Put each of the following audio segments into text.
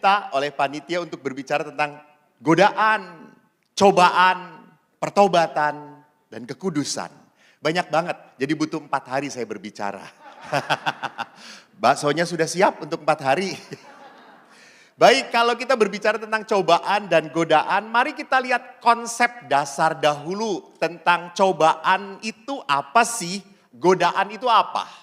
diminta oleh panitia untuk berbicara tentang godaan, cobaan, pertobatan, dan kekudusan. Banyak banget, jadi butuh 4 hari saya berbicara. Baksonya sudah siap untuk 4 hari. Baik, kalau kita berbicara tentang cobaan dan godaan, mari kita lihat konsep dasar dahulu tentang cobaan itu apa sih, godaan itu apa.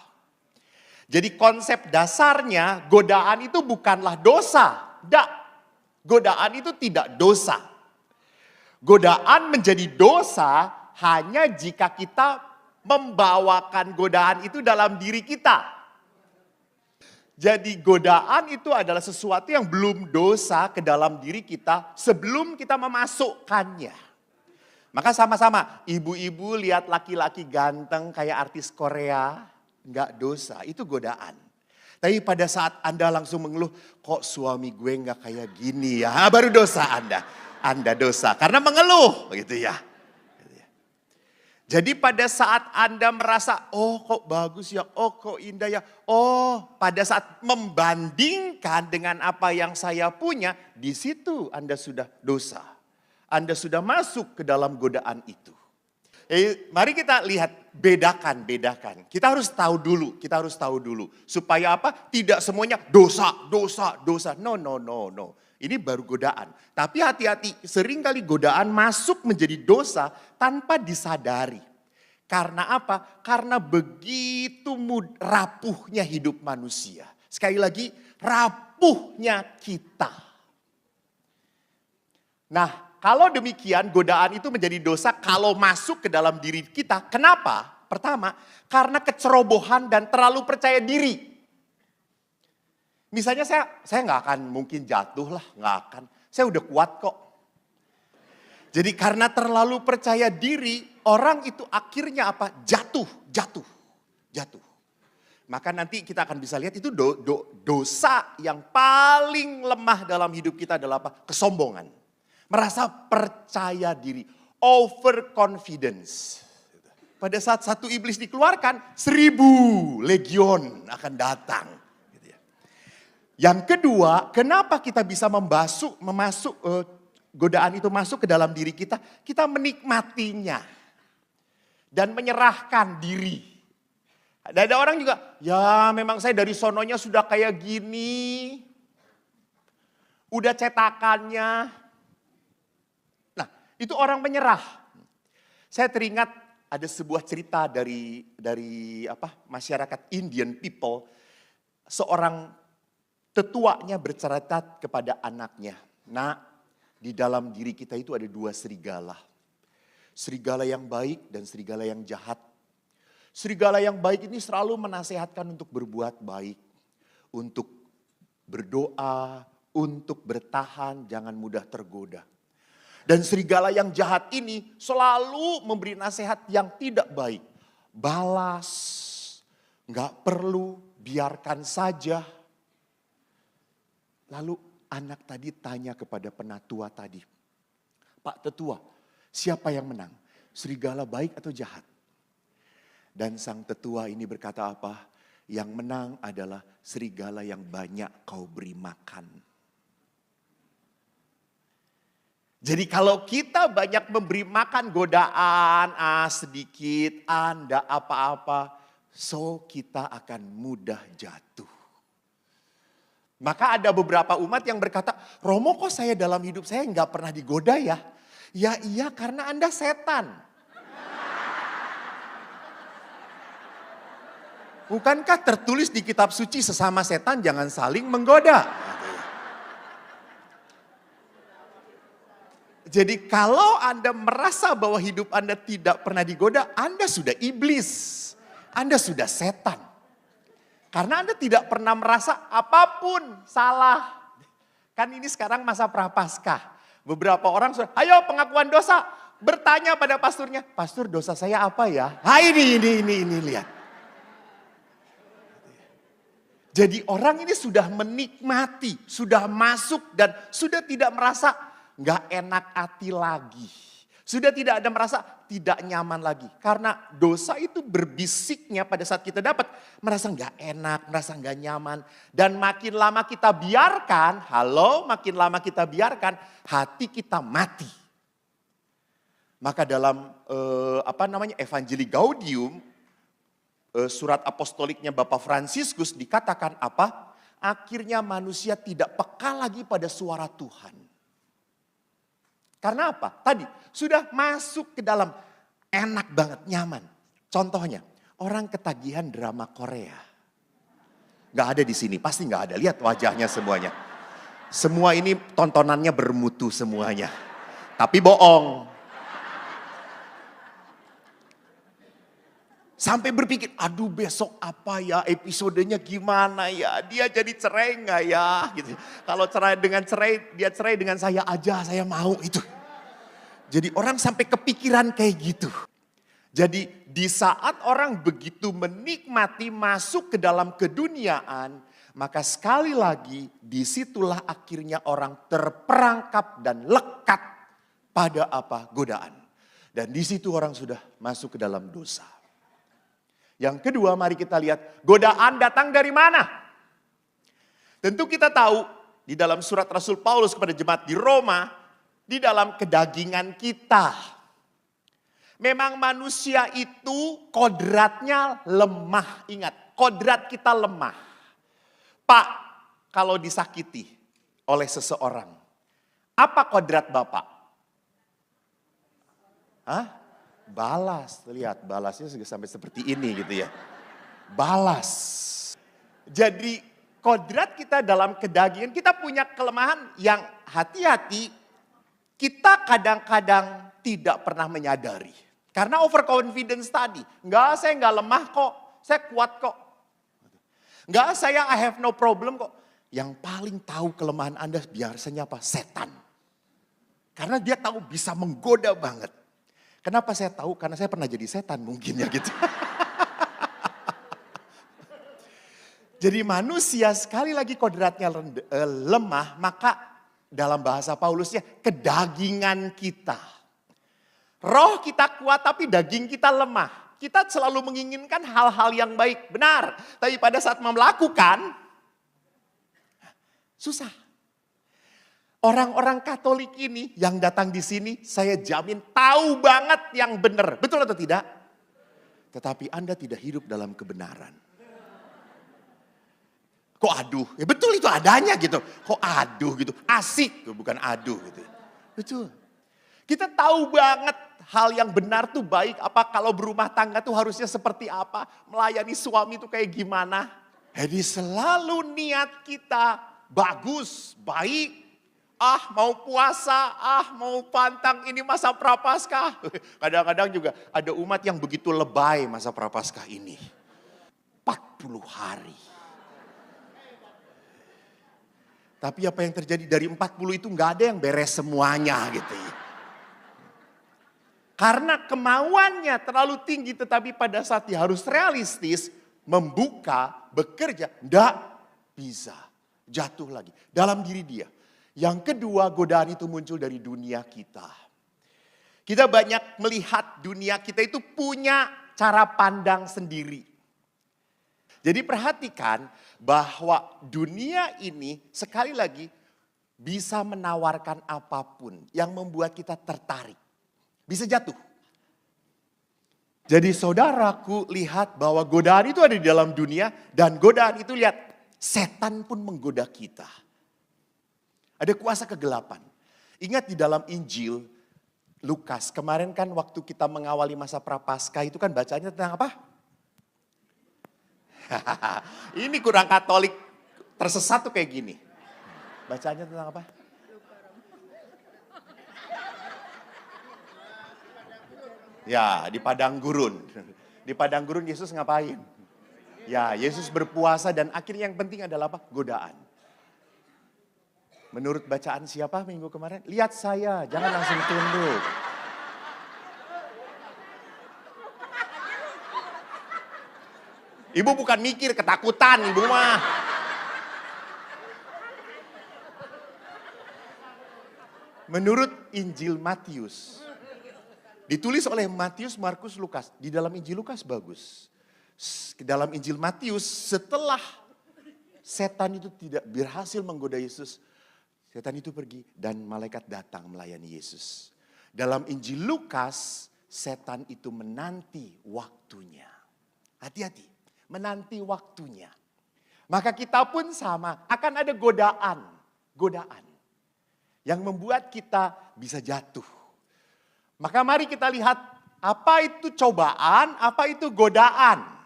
Jadi konsep dasarnya godaan itu bukanlah dosa. Tidak, godaan itu tidak dosa. Godaan menjadi dosa hanya jika kita membawakan godaan itu dalam diri kita. Jadi godaan itu adalah sesuatu yang belum dosa ke dalam diri kita sebelum kita memasukkannya. Maka sama-sama, ibu-ibu lihat laki-laki ganteng kayak artis Korea, nggak dosa, itu godaan. Tapi pada saat Anda langsung mengeluh, kok suami gue nggak kayak gini ya, baru dosa Anda. Anda dosa karena mengeluh, begitu ya. Jadi pada saat Anda merasa, oh kok bagus ya, oh kok indah ya. Oh pada saat membandingkan dengan apa yang saya punya, di situ Anda sudah dosa. Anda sudah masuk ke dalam godaan itu. Mari kita lihat, bedakan. Kita harus tahu dulu. Supaya apa? Tidak semuanya dosa. No. Ini baru godaan. Tapi hati-hati, seringkali godaan masuk menjadi dosa tanpa disadari. Karena apa? Karena begitu rapuhnya hidup manusia. Sekali lagi, rapuhnya kita. Nah, kalau demikian godaan itu menjadi dosa kalau masuk ke dalam diri kita. Kenapa? Pertama, karena kecerobohan dan terlalu percaya diri. Misalnya saya nggak akan mungkin jatuh lah, nggak akan. Saya udah kuat kok. Jadi karena terlalu percaya diri, orang itu akhirnya apa? Jatuh. Maka nanti kita akan bisa lihat itu dosa yang paling lemah dalam hidup kita adalah apa? Kesombongan. Merasa percaya diri, overconfidence. Pada saat satu iblis dikeluarkan, 1000 legion akan datang. Yang kedua, kenapa kita bisa godaan itu masuk ke dalam diri kita? Kita menikmatinya dan menyerahkan diri. Ada orang juga, ya memang saya dari sononya sudah kayak gini, udah cetakannya. Nah, itu orang menyerah. Saya teringat ada sebuah cerita dari masyarakat Indian people, seorang tetuanya bercerita kepada anaknya, "Nak, di dalam diri kita itu ada 2 serigala. Serigala yang baik dan serigala yang jahat. Serigala yang baik ini selalu menasehatkan untuk berbuat baik, untuk berdoa, untuk bertahan, jangan mudah tergoda. Dan serigala yang jahat ini selalu memberi nasihat yang tidak baik. Balas, nggak perlu, biarkan saja." Lalu anak tadi tanya kepada penatua tadi, "Pak Tetua, siapa yang menang? Serigala baik atau jahat?" Dan sang tetua ini berkata apa? "Yang menang adalah serigala yang banyak kau beri makan." Jadi kalau kita banyak memberi makan godaan, sedikit, ndak apa-apa, so kita akan mudah jatuh. Maka ada beberapa umat yang berkata, "Romo kok saya dalam hidup saya nggak pernah digoda ya?" Ya iya, karena Anda setan. Bukankah tertulis di kitab suci sesama setan jangan saling menggoda? Jadi kalau Anda merasa bahwa hidup Anda tidak pernah digoda, Anda sudah iblis. Anda sudah setan. Karena Anda tidak pernah merasa apapun salah. Kan ini sekarang masa prapaskah. Beberapa orang sudah, ayo pengakuan dosa. Bertanya pada pasturnya, "Pastur, dosa saya apa ya?" Ini lihat. Jadi orang ini sudah menikmati, sudah masuk dan sudah tidak merasa nggak enak hati lagi. Sudah tidak ada merasa tidak nyaman lagi. Karena dosa itu berbisiknya pada saat kita dapat. Merasa nggak enak, merasa nggak nyaman. Dan makin lama kita biarkan, makin lama kita biarkan, hati kita mati. Maka dalam Evangelii Gaudium, surat apostoliknya Bapak Fransiskus dikatakan apa? Akhirnya manusia tidak peka lagi pada suara Tuhan. Karena apa? Tadi sudah masuk ke dalam enak banget, nyaman. Contohnya, orang ketagihan drama Korea. Gak ada di sini, pasti gak ada. Lihat wajahnya semuanya. Semua ini tontonannya bermutu semuanya. Tapi bohong. Sampai berpikir, aduh besok apa ya, episodenya gimana ya, dia jadi cerai nggak ya? Gitu. Kalau dia cerai dengan saya aja, saya mau itu. Jadi orang sampai kepikiran kayak gitu. Jadi di saat orang begitu menikmati masuk ke dalam keduniaan, maka sekali lagi disitulah akhirnya orang terperangkap dan lekat pada godaan. Dan di situ orang sudah masuk ke dalam dosa. Yang kedua, mari kita lihat godaan datang dari mana? Tentu kita tahu di dalam surat Rasul Paulus kepada jemaat di Roma, di dalam kedagingan kita. Memang manusia itu kodratnya lemah. Ingat, kodrat kita lemah. Pak, kalau disakiti oleh seseorang, apa kodrat Bapak? Hah? Balas, lihat balasnya sampai seperti ini gitu ya. Balas. Jadi kodrat kita dalam kedagingan, kita punya kelemahan yang hati-hati kita kadang-kadang tidak pernah menyadari. Karena overconfidence tadi. Saya enggak lemah kok, saya kuat kok. Saya I have no problem kok. Yang paling tahu kelemahan Anda biasanya apa? Setan. Karena dia tahu bisa menggoda banget. Kenapa saya tahu? Karena saya pernah jadi setan mungkin ya gitu. Jadi manusia sekali lagi kodratnya lemah, maka dalam bahasa Paulusnya kedagingan kita. Roh kita kuat tapi daging kita lemah. Kita selalu menginginkan hal-hal yang baik, benar. Tapi pada saat melakukan, susah. Orang-orang Katolik ini yang datang di sini, saya jamin tahu banget yang benar. Betul atau tidak? Tetapi Anda tidak hidup dalam kebenaran. Kok aduh? Ya betul itu adanya gitu. Kok aduh gitu? Asik, bukan aduh gitu. Betul. Kita tahu banget hal yang benar tuh baik. Apa kalau berumah tangga tuh harusnya seperti apa? Melayani suami tuh kayak gimana? Jadi selalu niat kita bagus, baik. Mau puasa, mau pantang ini masa prapaskah. Kadang-kadang juga ada umat yang begitu lebay masa prapaskah ini. 40 hari. Tapi apa yang terjadi dari 40 itu gak ada yang beres semuanya gitu ya. Karena kemauannya terlalu tinggi tetapi pada saat dia harus realistis, membuka, bekerja, gak bisa. Jatuh lagi dalam diri dia. Yang kedua, godaan itu muncul dari dunia kita. Kita banyak melihat dunia kita itu punya cara pandang sendiri. Jadi perhatikan bahwa dunia ini sekali lagi bisa menawarkan apapun yang membuat kita tertarik. Bisa jatuh. Jadi saudaraku lihat bahwa godaan itu ada di dalam dunia dan godaan itu lihat setan pun menggoda kita. Ada kuasa kegelapan. Ingat di dalam Injil Lukas, kemarin kan waktu kita mengawali masa prapaskah itu kan bacanya tentang apa? Ini kurang Katolik tersesat tuh kayak gini. Bacanya tentang apa? Ya, di padang gurun. Di padang gurun Yesus ngapain? Ya, Yesus berpuasa dan akhirnya yang penting adalah apa? Godaan. Menurut bacaan siapa minggu kemarin? Lihat saya, jangan langsung tunduk. Ibu bukan mikir ketakutan, ibu mah. Menurut Injil Matius, Ditulis oleh Matius, Markus, Lukas. Di dalam Injil Lukas bagus. Dalam Injil Matius setelah setan itu tidak berhasil menggoda Yesus, setan itu pergi dan malaikat datang melayani Yesus. Dalam Injil Lukas, setan itu menanti waktunya. Hati-hati, menanti waktunya. Maka kita pun sama, akan ada godaan yang membuat kita bisa jatuh. Maka mari kita lihat apa itu cobaan, apa itu godaan.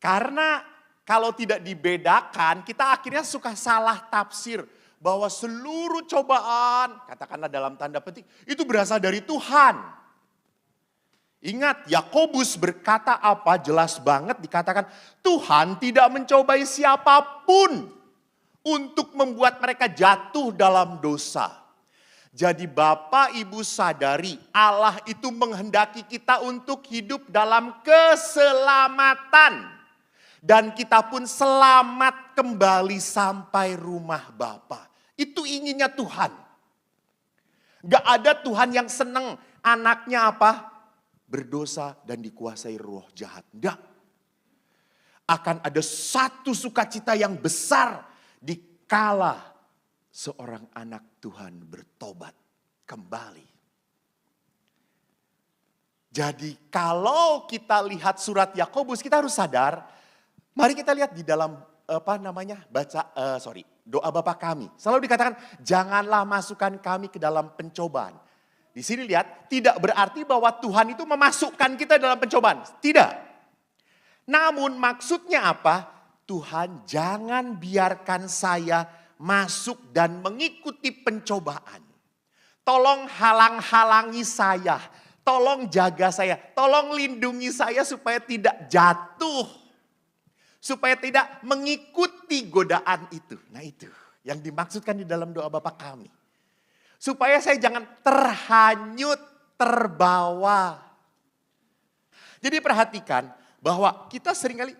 Karena kalau tidak dibedakan, kita akhirnya suka salah tafsir bahwa seluruh cobaan, katakanlah dalam tanda petik, itu berasal dari Tuhan. Ingat, Yakobus berkata apa? Jelas banget dikatakan, Tuhan tidak mencobai siapapun untuk membuat mereka jatuh dalam dosa. Jadi Bapak Ibu sadari, Allah itu menghendaki kita untuk hidup dalam keselamatan. Dan kita pun selamat kembali sampai rumah Bapa. Itu inginnya Tuhan. Gak ada Tuhan yang senang anaknya apa? Berdosa dan dikuasai roh jahat. Enggak. Akan ada satu sukacita yang besar dikala seorang anak Tuhan bertobat kembali. Jadi kalau kita lihat surat Yakobus, kita harus sadar, mari kita lihat di dalam doa Bapa kami. Selalu dikatakan, janganlah masukkan kami ke dalam pencobaan. Di sini lihat, tidak berarti bahwa Tuhan itu memasukkan kita dalam pencobaan. Tidak. Namun maksudnya apa? Tuhan jangan biarkan saya masuk dan mengikuti pencobaan. Tolong halang-halangi saya. Tolong jaga saya. Tolong lindungi saya supaya tidak jatuh. Supaya tidak mengikuti godaan itu. Nah itu yang dimaksudkan di dalam doa Bapa kami. Supaya saya jangan terhanyut, terbawa. Jadi perhatikan bahwa kita seringkali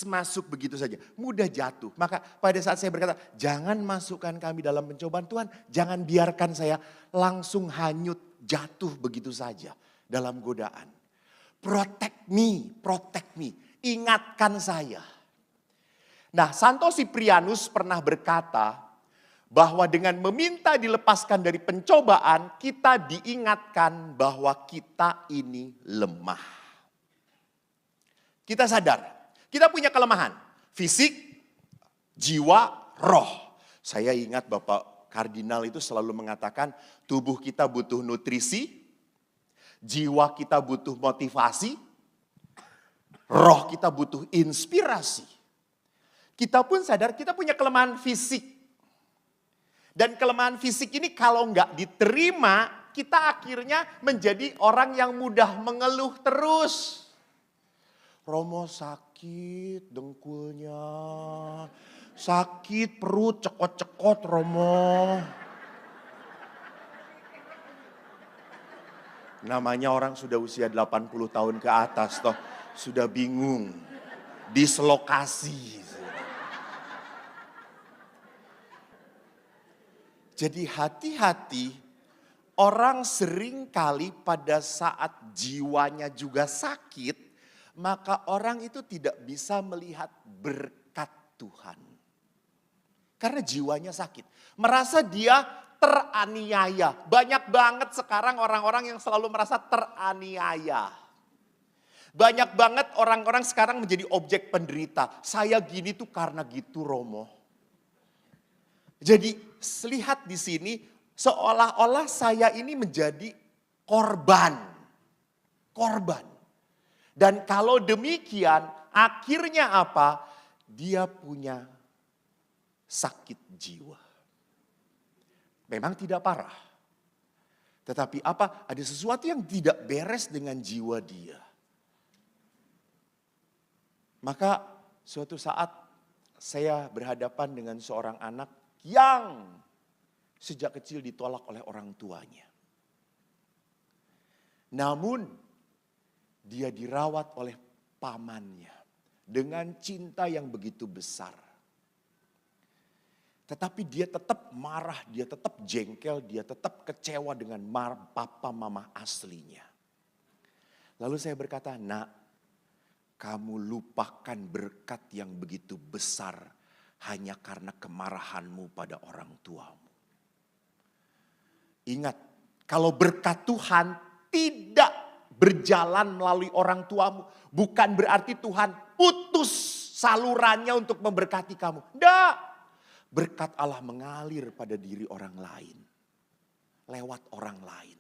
masuk begitu saja. Mudah jatuh. Maka pada saat saya berkata, jangan masukkan kami dalam pencobaan Tuhan. Jangan biarkan saya langsung hanyut, jatuh begitu saja dalam godaan. Protect me. Ingatkan saya. Nah, Santo Siprianus pernah berkata, bahwa dengan meminta dilepaskan dari pencobaan, kita diingatkan bahwa kita ini lemah. Kita sadar, kita punya kelemahan. Fisik, jiwa, roh. Saya ingat Bapak Kardinal itu selalu mengatakan, tubuh kita butuh nutrisi, jiwa kita butuh motivasi, roh kita butuh inspirasi. Kita pun sadar kita punya kelemahan fisik. Dan kelemahan fisik ini kalau nggak diterima, kita akhirnya menjadi orang yang mudah mengeluh terus. Romo sakit dengkulnya, sakit perut cekot-cekot Romo. Namanya orang sudah usia 80 tahun ke atas toh, sudah bingung, dislokasi. Jadi hati-hati, orang sering kali pada saat jiwanya juga sakit, maka orang itu tidak bisa melihat berkat Tuhan. Karena jiwanya sakit. Merasa dia teraniaya. Banyak banget sekarang orang-orang yang selalu merasa teraniaya. Banyak banget orang-orang sekarang menjadi objek penderita. Saya gini tuh karena gitu Romo. Jadi lihat di sini seolah-olah saya ini menjadi korban. Dan kalau demikian akhirnya apa? Dia punya sakit jiwa. Memang tidak parah. Tetapi apa? Ada sesuatu yang tidak beres dengan jiwa dia. Maka suatu saat saya berhadapan dengan seorang anak yang sejak kecil ditolak oleh orang tuanya. Namun dia dirawat oleh pamannya dengan cinta yang begitu besar. Tetapi dia tetap marah, dia tetap jengkel, dia tetap kecewa dengan papa mama aslinya. Lalu saya berkata, nak, kamu lupakan berkat yang begitu besar hanya karena kemarahanmu pada orang tuamu. Ingat, kalau berkat Tuhan tidak berjalan melalui orang tuamu, bukan berarti Tuhan putus salurannya untuk memberkati kamu. Tidak. Berkat Allah mengalir pada diri orang lain. Lewat orang lain.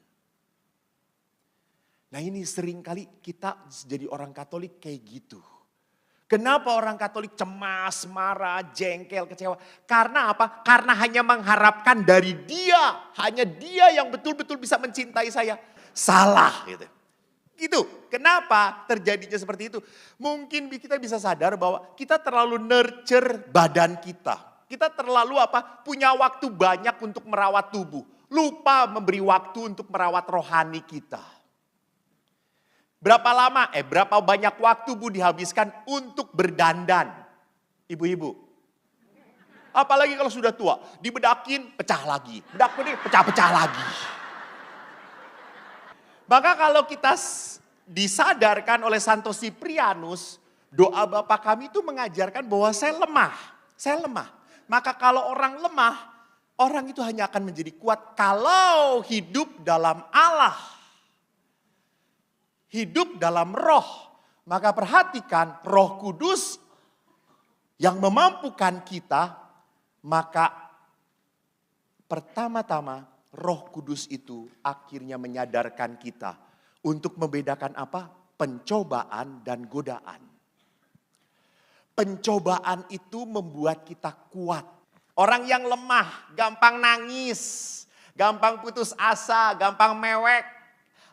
Nah ini seringkali kita jadi orang Katolik kayak gitu. Kenapa orang Katolik cemas, marah, jengkel, kecewa? Karena apa? Karena hanya mengharapkan dari dia. Hanya dia yang betul-betul bisa mencintai saya. Salah gitu. Gitu. Kenapa terjadinya seperti itu? Mungkin kita bisa sadar bahwa kita terlalu nurture badan kita. Kita terlalu punya waktu banyak untuk merawat tubuh. Lupa memberi waktu untuk merawat rohani kita. Berapa banyak waktu Bu dihabiskan untuk berdandan? Ibu-ibu. Apalagi kalau sudah tua. Dibedakin, pecah lagi. Bedakin, pecah-pecah lagi. Maka kalau kita disadarkan oleh Santo Siprianus, doa Bapa kami itu mengajarkan bahwa saya lemah. Saya lemah. Maka kalau orang lemah, orang itu hanya akan menjadi kuat kalau hidup dalam Allah. Hidup dalam roh. Maka perhatikan Roh Kudus yang memampukan kita. Maka pertama-tama Roh Kudus itu akhirnya menyadarkan kita. Untuk membedakan apa? Pencobaan dan godaan. Pencobaan itu membuat kita kuat. Orang yang lemah, gampang nangis, gampang putus asa, gampang mewek,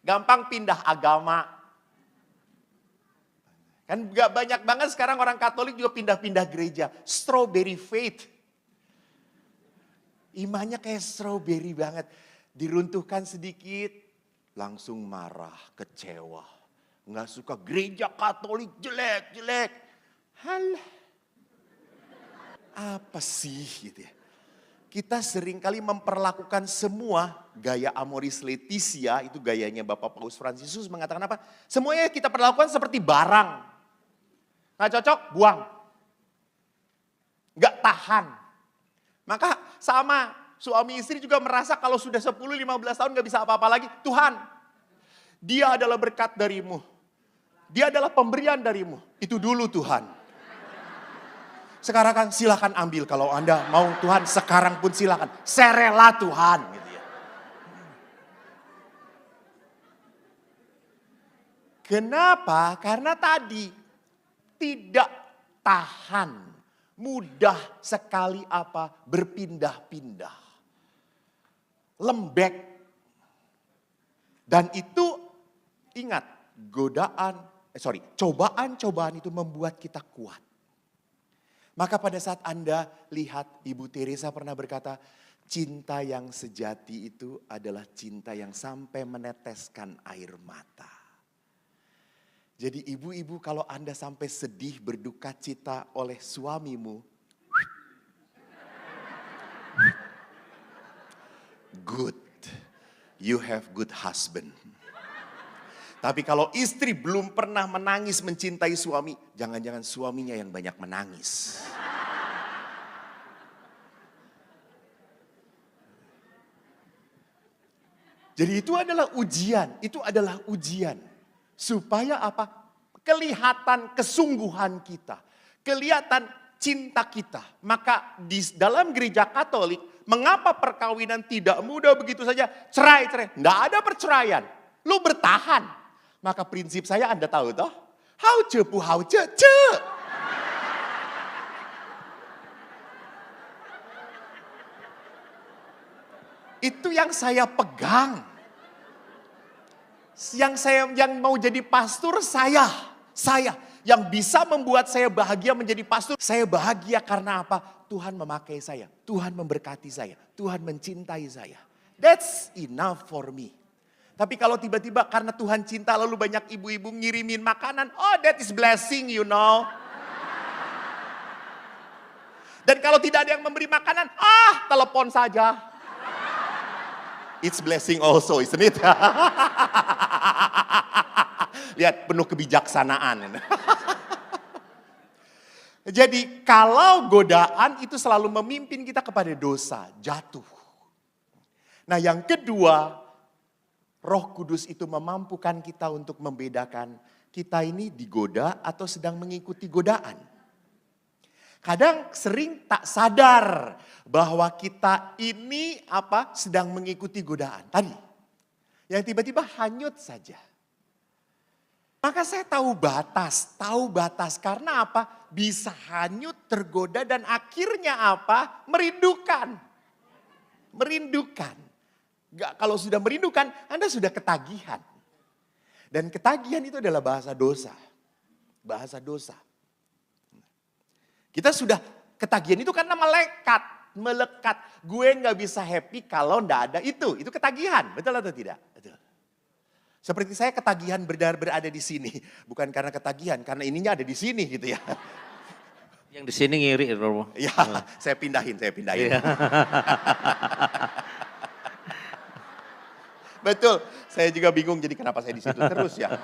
gampang pindah agama. Kan gak banyak banget sekarang orang Katolik juga pindah-pindah gereja. Strawberry faith. Imannya kayak strawberry banget. Diruntuhkan sedikit, langsung marah, kecewa. Gak suka gereja Katolik jelek-jelek. Halah. Apa sih gitu ya. Kita seringkali memperlakukan semua gaya Amoris Laetitia, itu gayanya Bapak Paus Fransiskus mengatakan apa? Semuanya kita perlakukan seperti barang. Nggak cocok, buang. Nggak tahan. Maka sama suami istri juga merasa kalau sudah 10-15 tahun nggak bisa apa-apa lagi. Tuhan, dia adalah berkat darimu. Dia adalah pemberian darimu. Itu dulu Tuhan. Sekarang kan silakan ambil kalau Anda mau Tuhan, sekarang pun silakan. Saya rela Tuhan. Gitu ya. Kenapa? Karena tadi tidak tahan. Mudah sekali berpindah-pindah. Lembek. Dan itu ingat, cobaan-cobaan itu membuat kita kuat. Maka pada saat Anda lihat Ibu Teresa pernah berkata, cinta yang sejati itu adalah cinta yang sampai meneteskan air mata. Jadi ibu-ibu kalau Anda sampai sedih berduka cita oleh suamimu, good, you have good husband. Tapi kalau istri belum pernah menangis mencintai suami, jangan-jangan suaminya yang banyak menangis. Jadi itu adalah ujian. Supaya apa? Kelihatan kesungguhan kita. Kelihatan cinta kita. Maka di dalam gereja Katolik, mengapa perkawinan tidak mudah begitu saja? Cerai. Nggak ada perceraian. Lu bertahan. Maka prinsip saya Anda tahu toh? Hao ce pu hao ce. Itu yang saya pegang. Yang mau jadi pastor saya. Yang bisa membuat saya bahagia menjadi pastor. Saya bahagia karena apa? Tuhan memakai saya. Tuhan memberkati saya. Tuhan mencintai saya. That's enough for me. Tapi kalau tiba-tiba karena Tuhan cinta lalu banyak ibu-ibu ngirimin makanan. Oh, that is blessing, you know. Dan kalau tidak ada yang memberi makanan, telepon saja. It's blessing also, isn't it? Lihat, penuh kebijaksanaan. Jadi kalau godaan itu selalu memimpin kita kepada dosa, jatuh. Nah yang kedua, Roh Kudus itu memampukan kita untuk membedakan kita ini digoda atau sedang mengikuti godaan. Kadang sering tak sadar bahwa kita ini sedang mengikuti godaan. Tadi, yang tiba-tiba hanyut saja. Maka saya tahu batas karena bisa hanyut, tergoda dan akhirnya merindukan. Merindukan. Kalau sudah merindukan, Anda sudah ketagihan. Dan ketagihan itu adalah bahasa dosa. Bahasa dosa. Kita sudah ketagihan itu karena melekat. Gue gak bisa happy kalau gak ada itu. Itu ketagihan, betul atau tidak? Betul. Seperti saya ketagihan berada di sini. Bukan karena ketagihan, karena ininya ada di sini gitu ya. Yang di sini ngiri, Romo. Ya, saya pindahin. Iya. Betul, saya juga bingung jadi kenapa saya di situ terus ya.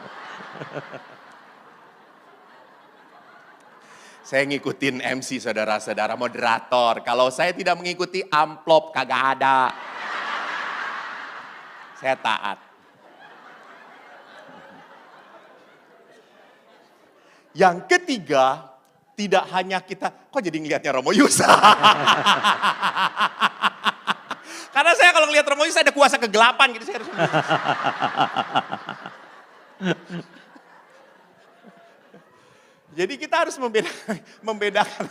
Saya ngikutin MC saudara-saudara moderator. Kalau saya tidak mengikuti amplop kagak ada. Saya taat. Yang ketiga, tidak hanya kita, kok jadi ngelihatnya Romo Yus? Karena saya kalau ngelihat Romo Yus ada kuasa kegelapan gitu. Saya harus jadi kita harus membedakan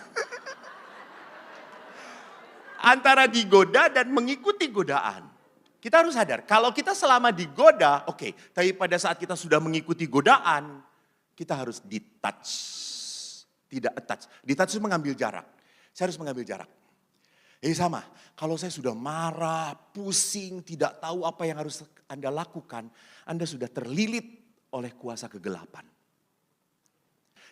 antara digoda dan mengikuti godaan. Kita harus sadar, kalau kita selama digoda, oke. Tapi pada saat kita sudah mengikuti godaan, kita harus detach. Tidak attach. Detach itu mengambil jarak. Saya harus mengambil jarak. Sama, kalau saya sudah marah, pusing, tidak tahu apa yang harus Anda lakukan, Anda sudah terlilit oleh kuasa kegelapan.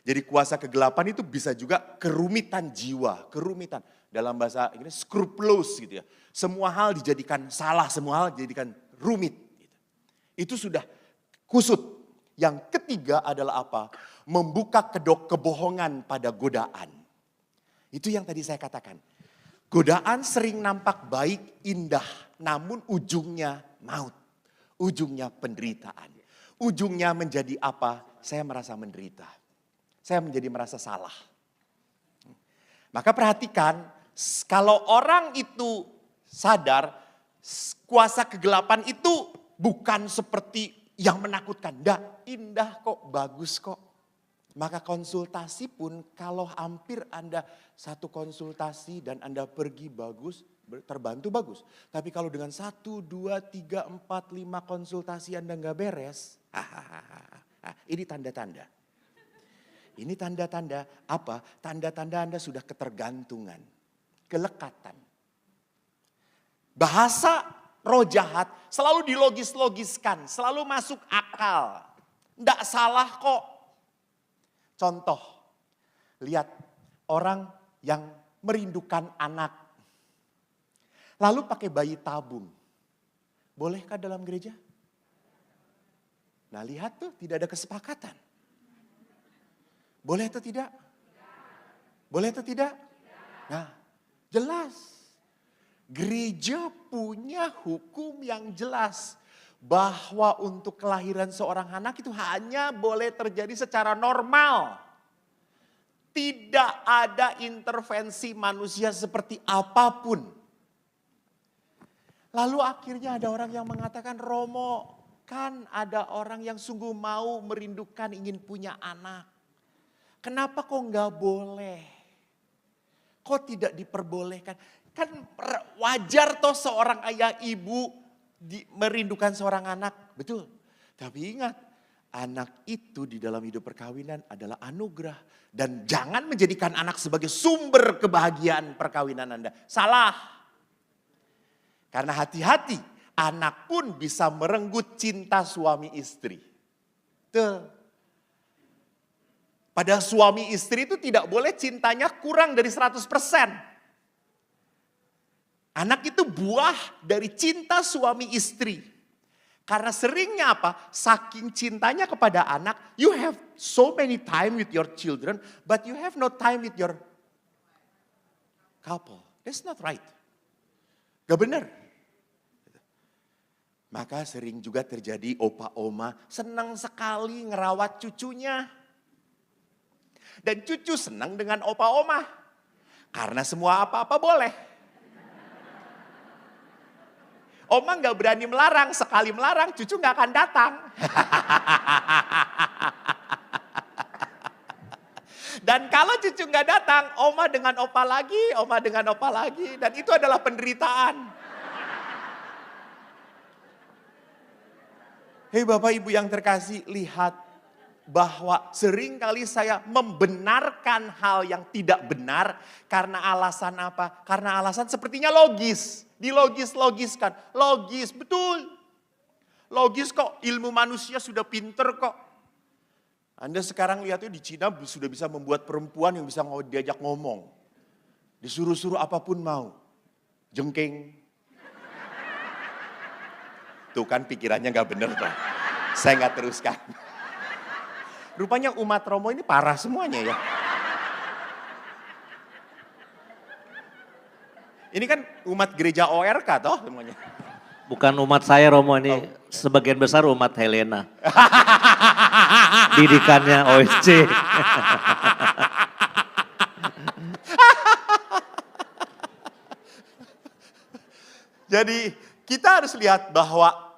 Jadi kuasa kegelapan itu bisa juga kerumitan jiwa, kerumitan. Dalam bahasa Inggris scrupulous gitu ya. Semua hal dijadikan salah, semua hal dijadikan rumit. Itu sudah kusut. Yang ketiga adalah membuka kedok kebohongan pada godaan. Itu yang tadi saya katakan. Godaan sering nampak baik, indah, namun ujungnya maut. Ujungnya penderitaan. Ujungnya menjadi saya merasa menderita. Saya menjadi merasa salah. Maka perhatikan, kalau orang itu sadar, kuasa kegelapan itu bukan seperti yang menakutkan. Enggak, indah kok, bagus kok. Maka konsultasi pun kalau hampir Anda satu konsultasi dan Anda pergi bagus, terbantu bagus. Tapi kalau dengan 1, 2, 3, 4, 5 konsultasi Anda nggak beres, ini tanda-tanda. Ini tanda-tanda apa? Tanda-tanda Anda sudah ketergantungan, kelekatan. Bahasa roh jahat selalu dilogis-logiskan, selalu masuk akal. Nggak salah kok. Contoh, lihat orang yang merindukan anak. Lalu pakai bayi tabung. Bolehkah dalam gereja? Nah lihat tuh tidak ada kesepakatan. Boleh atau tidak? Boleh atau tidak? Nah jelas. Gereja punya hukum yang jelas. Bahwa untuk kelahiran seorang anak itu hanya boleh terjadi secara normal. Tidak ada intervensi manusia seperti apapun. Lalu akhirnya ada orang yang mengatakan, Romo, kan ada orang yang sungguh mau merindukan ingin punya anak. Kenapa kok nggak boleh? Kok tidak diperbolehkan? Kan wajar toh seorang ayah ibu merindukan seorang anak, betul. Tapi ingat, anak itu di dalam hidup perkawinan adalah anugerah. Dan jangan menjadikan anak sebagai sumber kebahagiaan perkawinan Anda. Salah. Karena hati-hati, anak pun bisa merenggut cinta suami istri. Tuh. Pada suami istri itu tidak boleh cintanya kurang dari 100%. Anak itu buah dari cinta suami istri. Karena seringnya apa? Saking cintanya kepada anak, you have so many time with your children, but you have no time with your couple. That's not right. Gak benar. Maka sering juga terjadi opa oma senang sekali ngerawat cucunya. Dan cucu senang dengan opa oma. Karena semua apa-apa boleh. Oma gak berani melarang, sekali melarang cucu gak akan datang. Dan kalau cucu gak datang, oma dengan opa lagi, oma dengan opa lagi. Dan itu adalah penderitaan. Hei Bapak Ibu yang terkasih, lihat bahwa seringkali saya membenarkan hal yang tidak benar. Karena alasan apa? Karena alasan sepertinya logis. Dilogis-logiskan. Logis, betul. Logis kok, ilmu manusia sudah pinter kok. Anda sekarang lihatnya di Cina sudah bisa membuat perempuan yang bisa diajak ngomong. Disuruh-suruh apapun mau. Jengking. Tuh kan pikirannya gak bener tuh. Saya gak teruskan. Rupanya umat Romo ini parah semuanya ya. Ini kan umat gereja ORK toh semuanya. Bukan umat saya Romo ini, sebagian besar umat Helena. Didikannya OSC. Jadi kita harus lihat bahwa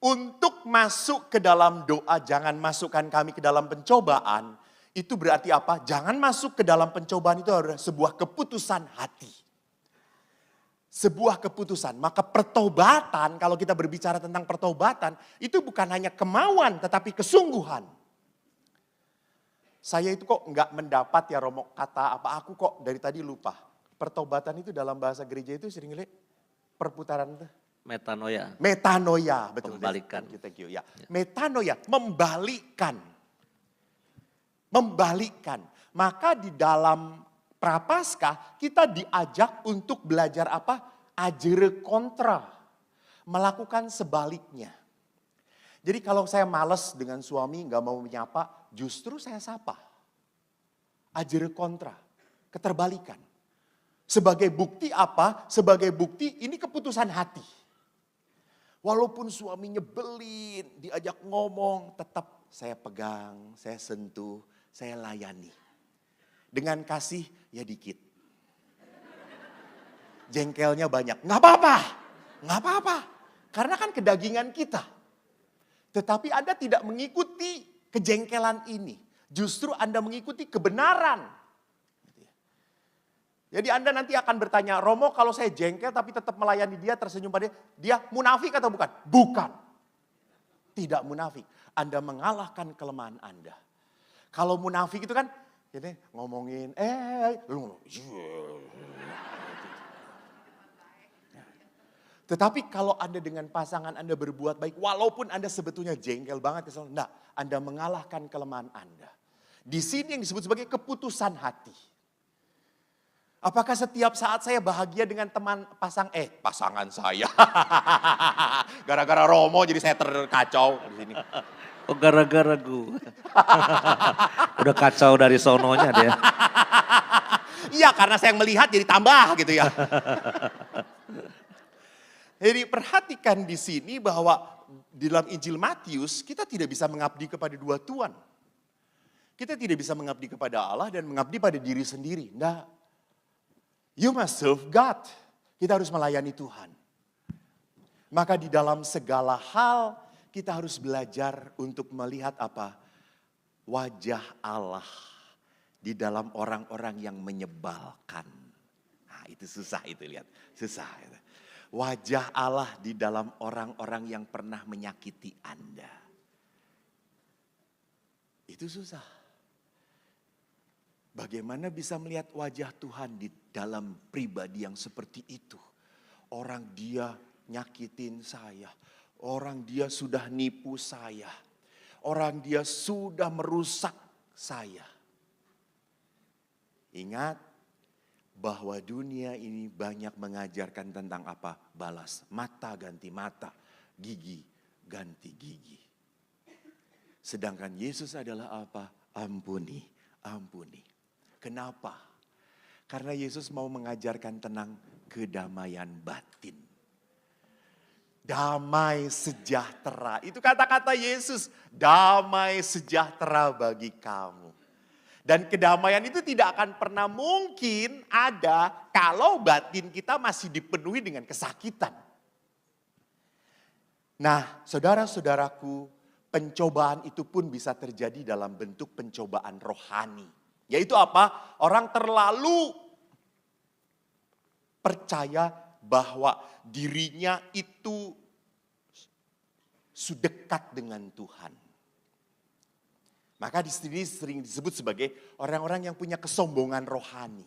untuk masuk ke dalam doa, jangan masukkan kami ke dalam pencobaan. Itu berarti apa? Jangan masuk ke dalam pencobaan itu adalah sebuah keputusan hati. Sebuah keputusan. Maka pertobatan, kalau kita berbicara tentang pertobatan, itu bukan hanya kemauan tetapi kesungguhan. Saya itu kok enggak mendapat ya Romo kata apa, aku kok dari tadi lupa. Pertobatan itu dalam bahasa gereja itu sering lihat perputaran itu. Metanoia. Metanoia, betul. Membalikan. Thank you, ya. Metanoia, membalikkan. Membalikkan. Maka di dalam Prapaskah kita diajak untuk belajar apa? Ajere kontra. Melakukan sebaliknya. Jadi kalau saya males dengan suami gak mau menyapa, justru saya sapa. Ajere kontra. Keterbalikan. Sebagai bukti apa? Sebagai bukti ini keputusan hati. Walaupun suami nyebelin, diajak ngomong, tetap saya pegang, saya sentuh, saya layani. Dengan kasih ya dikit. Jengkelnya banyak, nggak apa-apa, nggak apa-apa. Karena kan kedagingan kita. Tetapi Anda tidak mengikuti kejengkelan ini. Justru Anda mengikuti kebenaran. Jadi Anda nanti akan bertanya, Romo kalau saya jengkel tapi tetap melayani dia, tersenyum pada dia, dia munafik atau bukan? Bukan. Tidak munafik. Anda mengalahkan kelemahan Anda. Kalau munafik itu kan, ini ngomongin, tetapi kalau Anda dengan pasangan Anda berbuat baik, walaupun Anda sebetulnya jengkel banget, enggak, Anda mengalahkan kelemahan Anda. Di sini yang disebut sebagai keputusan hati. Apakah setiap saat saya bahagia dengan teman pasangan saya. Gara-gara Romo jadi saya terkacau di sini. Oh gara-gara gue. Udah kacau dari sononya dia. Iya karena saya melihat jadi tambah gitu ya. Jadi perhatikan di sini bahwa di dalam Injil Matius kita tidak bisa mengabdi kepada dua tuan. Kita tidak bisa mengabdi kepada Allah dan mengabdi pada diri sendiri. Enggak. You must serve God. Kita harus melayani Tuhan. Maka di dalam segala hal kita harus belajar untuk melihat apa? Wajah Allah di dalam orang-orang yang menyebalkan. Nah itu susah itu lihat. Susah. Itu. Wajah Allah di dalam orang-orang yang pernah menyakiti Anda. Itu susah. Bagaimana bisa melihat wajah Tuhan di dalam pribadi yang seperti itu. Orang dia nyakitin saya. Orang dia sudah nipu saya. Orang dia sudah merusak saya. Ingat, bahwa dunia ini banyak mengajarkan tentang apa? Balas mata ganti mata, gigi ganti gigi. Sedangkan Yesus adalah apa? Ampuni, ampuni. Kenapa? Karena Yesus mau mengajarkan tentang kedamaian batin. Damai sejahtera. Itu kata-kata Yesus. Damai sejahtera bagi kamu. Dan kedamaian itu tidak akan pernah mungkin ada kalau batin kita masih dipenuhi dengan kesakitan. Nah, saudara-saudaraku, pencobaan itu pun bisa terjadi dalam bentuk pencobaan rohani. Yaitu apa? Orang terlalu percaya bahwa dirinya itu sedekat dengan Tuhan. Maka di sini sering disebut sebagai orang-orang yang punya kesombongan rohani.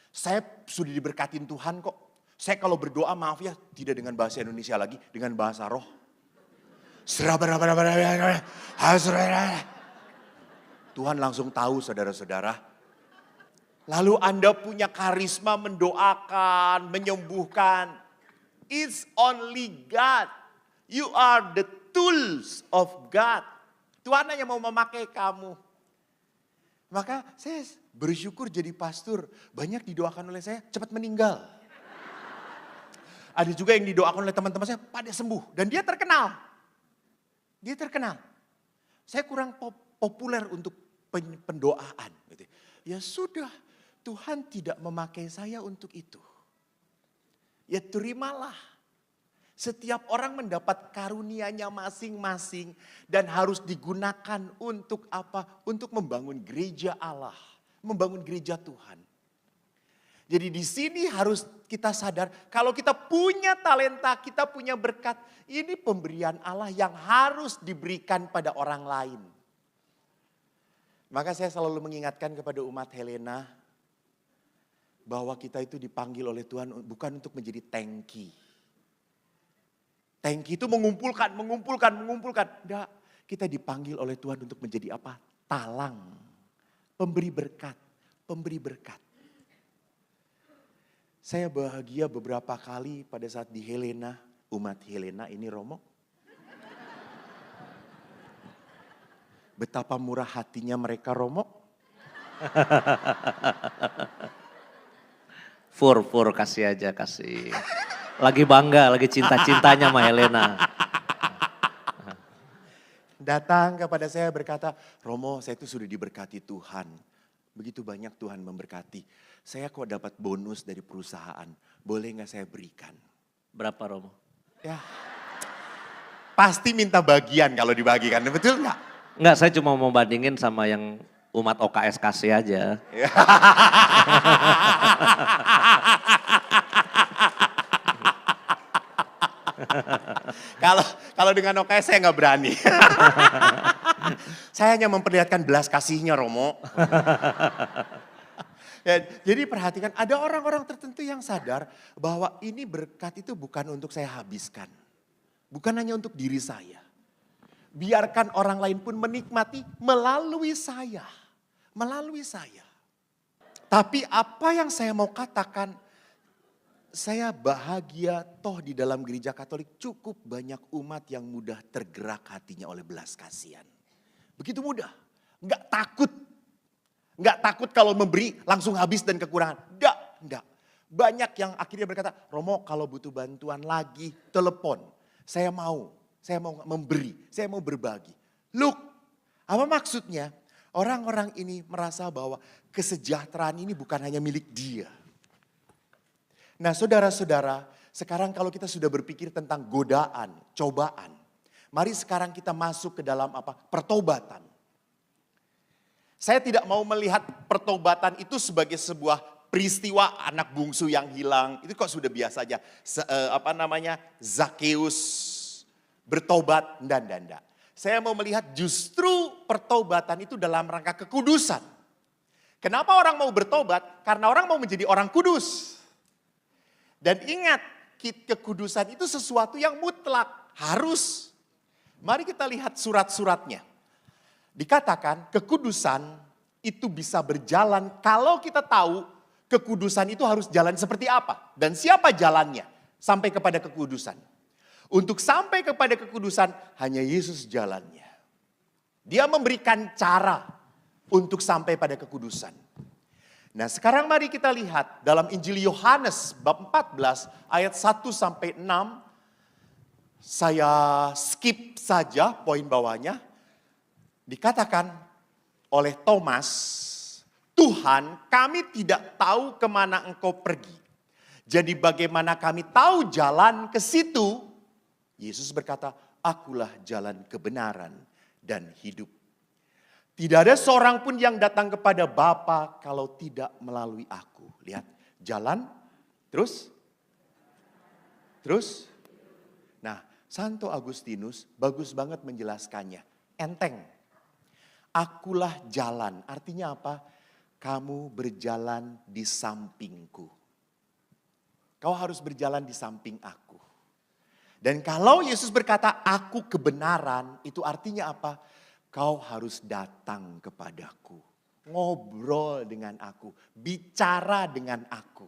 Saya sudah diberkatin Tuhan kok. Saya kalau berdoa maaf ya tidak dengan bahasa Indonesia lagi, dengan bahasa roh. Tuhan langsung tahu saudara-saudara. Lalu Anda punya karisma mendoakan, menyembuhkan. It's only God. You are the tools of God. Tuhan hanya mau memakai kamu. Maka saya bersyukur jadi pastor. Banyak didoakan oleh saya cepat meninggal. Ada juga yang didoakan oleh teman-teman saya pada sembuh. Dan dia terkenal. Dia terkenal. Saya kurang populer untuk pendoaan. Ya sudah. Tuhan tidak memakai saya untuk itu. Ya terimalah. Setiap orang mendapat karunia-Nya masing-masing dan harus digunakan untuk apa? Untuk membangun gereja Allah, membangun gereja Tuhan. Jadi di sini harus kita sadar kalau kita punya talenta, kita punya berkat, ini pemberian Allah yang harus diberikan pada orang lain. Maka saya selalu mengingatkan kepada umat Helena bahwa kita itu dipanggil oleh Tuhan bukan untuk menjadi tangki. Tangki itu mengumpulkan. Enggak, kita dipanggil oleh Tuhan untuk menjadi apa? Talang. Pemberi berkat. Saya bahagia beberapa kali pada saat di Helena, umat Helena ini Romo. Betapa murah hatinya mereka Romo. Fur, kasih aja, kasih. Lagi bangga, lagi cinta-cintanya sama Helena. Datang kepada saya berkata, Romo saya itu sudah diberkati Tuhan. Begitu banyak Tuhan memberkati. Saya kok dapat bonus dari perusahaan, boleh gak saya berikan? Berapa Romo? Ya, pasti minta bagian kalau dibagikan, betul gak? Enggak, saya cuma mau bandingin sama yang umat OKS kasih aja. Kalau dengan OKS saya nggak berani. Saya hanya memperlihatkan belas kasihnya Romo. Ya, jadi perhatikan ada orang-orang tertentu yang sadar bahwa ini berkat itu bukan untuk saya habiskan. Bukan hanya untuk diri saya. Biarkan orang lain pun menikmati melalui saya. Melalui saya. Tapi apa yang saya mau katakan, saya bahagia toh di dalam gereja Katolik cukup banyak umat yang mudah tergerak hatinya oleh belas kasihan. Begitu mudah, enggak takut. Enggak takut kalau memberi langsung habis dan kekurangan. Enggak. Banyak yang akhirnya berkata, Romo kalau butuh bantuan lagi telepon. Saya mau memberi, saya mau berbagi. Look, apa maksudnya? Orang-orang ini merasa bahwa kesejahteraan ini bukan hanya milik dia. Nah saudara-saudara, sekarang kalau kita sudah berpikir tentang godaan, cobaan. Mari sekarang kita masuk ke dalam apa? Pertobatan. Saya tidak mau melihat pertobatan itu sebagai sebuah peristiwa anak bungsu yang hilang. Itu kok sudah biasa aja. Zakheus bertobat, enggak. Saya mau melihat justru pertobatan itu dalam rangka kekudusan. Kenapa orang mau bertobat? Karena orang mau menjadi orang kudus. Dan ingat, kekudusan itu sesuatu yang mutlak, harus. Mari kita lihat surat-suratnya. Dikatakan kekudusan itu bisa berjalan kalau kita tahu kekudusan itu harus jalan seperti apa? Dan siapa jalannya sampai kepada kekudusan? Untuk sampai kepada kekudusan hanya Yesus jalannya. Dia memberikan cara untuk sampai pada kekudusan. Nah sekarang mari kita lihat dalam Injil Yohanes bab 14 ayat 1 sampai 6. Saya skip saja poin bawahnya. Dikatakan oleh Thomas, Tuhan, kami tidak tahu kemana engkau pergi. Jadi bagaimana kami tahu jalan ke situ? Yesus berkata, akulah jalan kebenaran dan hidup. Tidak ada seorang pun yang datang kepada Bapa kalau tidak melalui aku. Lihat, jalan, terus. Nah, Santo Agustinus bagus banget menjelaskannya. Enteng. Akulah jalan, artinya apa? Kamu berjalan di sampingku. Kau harus berjalan di samping aku. Dan kalau Yesus berkata, aku kebenaran, itu artinya apa? Kau harus datang kepadaku. Ngobrol dengan aku. Bicara dengan aku.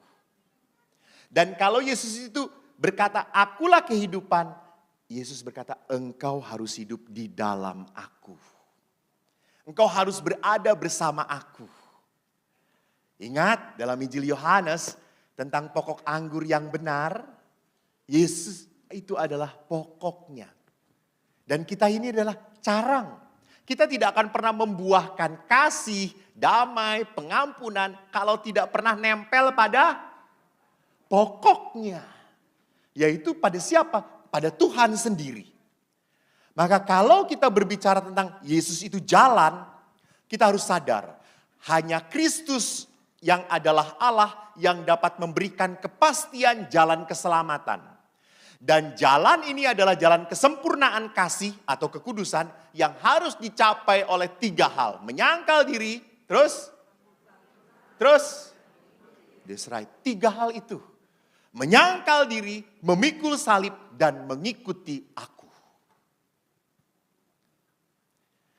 Dan kalau Yesus itu berkata, akulah kehidupan. Yesus berkata, engkau harus hidup di dalam aku. Engkau harus berada bersama aku. Ingat dalam Injil Yohanes tentang pokok anggur yang benar. Yesus itu adalah pokoknya. Dan kita ini adalah carang. Kita tidak akan pernah membuahkan kasih, damai, pengampunan kalau tidak pernah nempel pada pokoknya. Yaitu pada siapa? Pada Tuhan sendiri. Maka kalau kita berbicara tentang Yesus itu jalan, kita harus sadar. Hanya Kristus yang adalah Allah yang dapat memberikan kepastian jalan keselamatan. Dan jalan ini adalah jalan kesempurnaan kasih atau kekudusan yang harus dicapai oleh 3 hal. Menyangkal diri, terus. That's right, 3 hal itu. Menyangkal diri, memikul salib, dan mengikuti aku.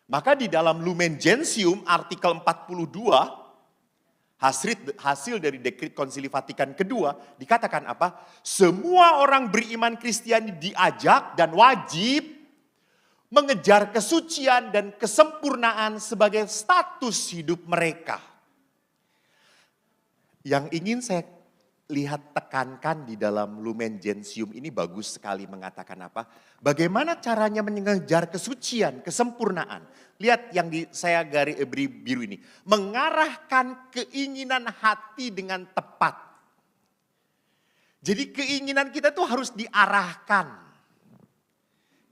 Maka di dalam Lumen Gentium artikel 42, hasil dari Dekrit Konsili Vatikan kedua, dikatakan apa? Semua orang beriman Kristiani diajak dan wajib mengejar kesucian dan kesempurnaan sebagai status hidup mereka. Yang ingin saya lihat tekankan di dalam Lumen Gentium ini bagus sekali mengatakan apa? Bagaimana caranya mengejar kesucian, kesempurnaan. Lihat yang saya beri biru ini. Mengarahkan keinginan hati dengan tepat. Jadi keinginan kita tuh harus diarahkan.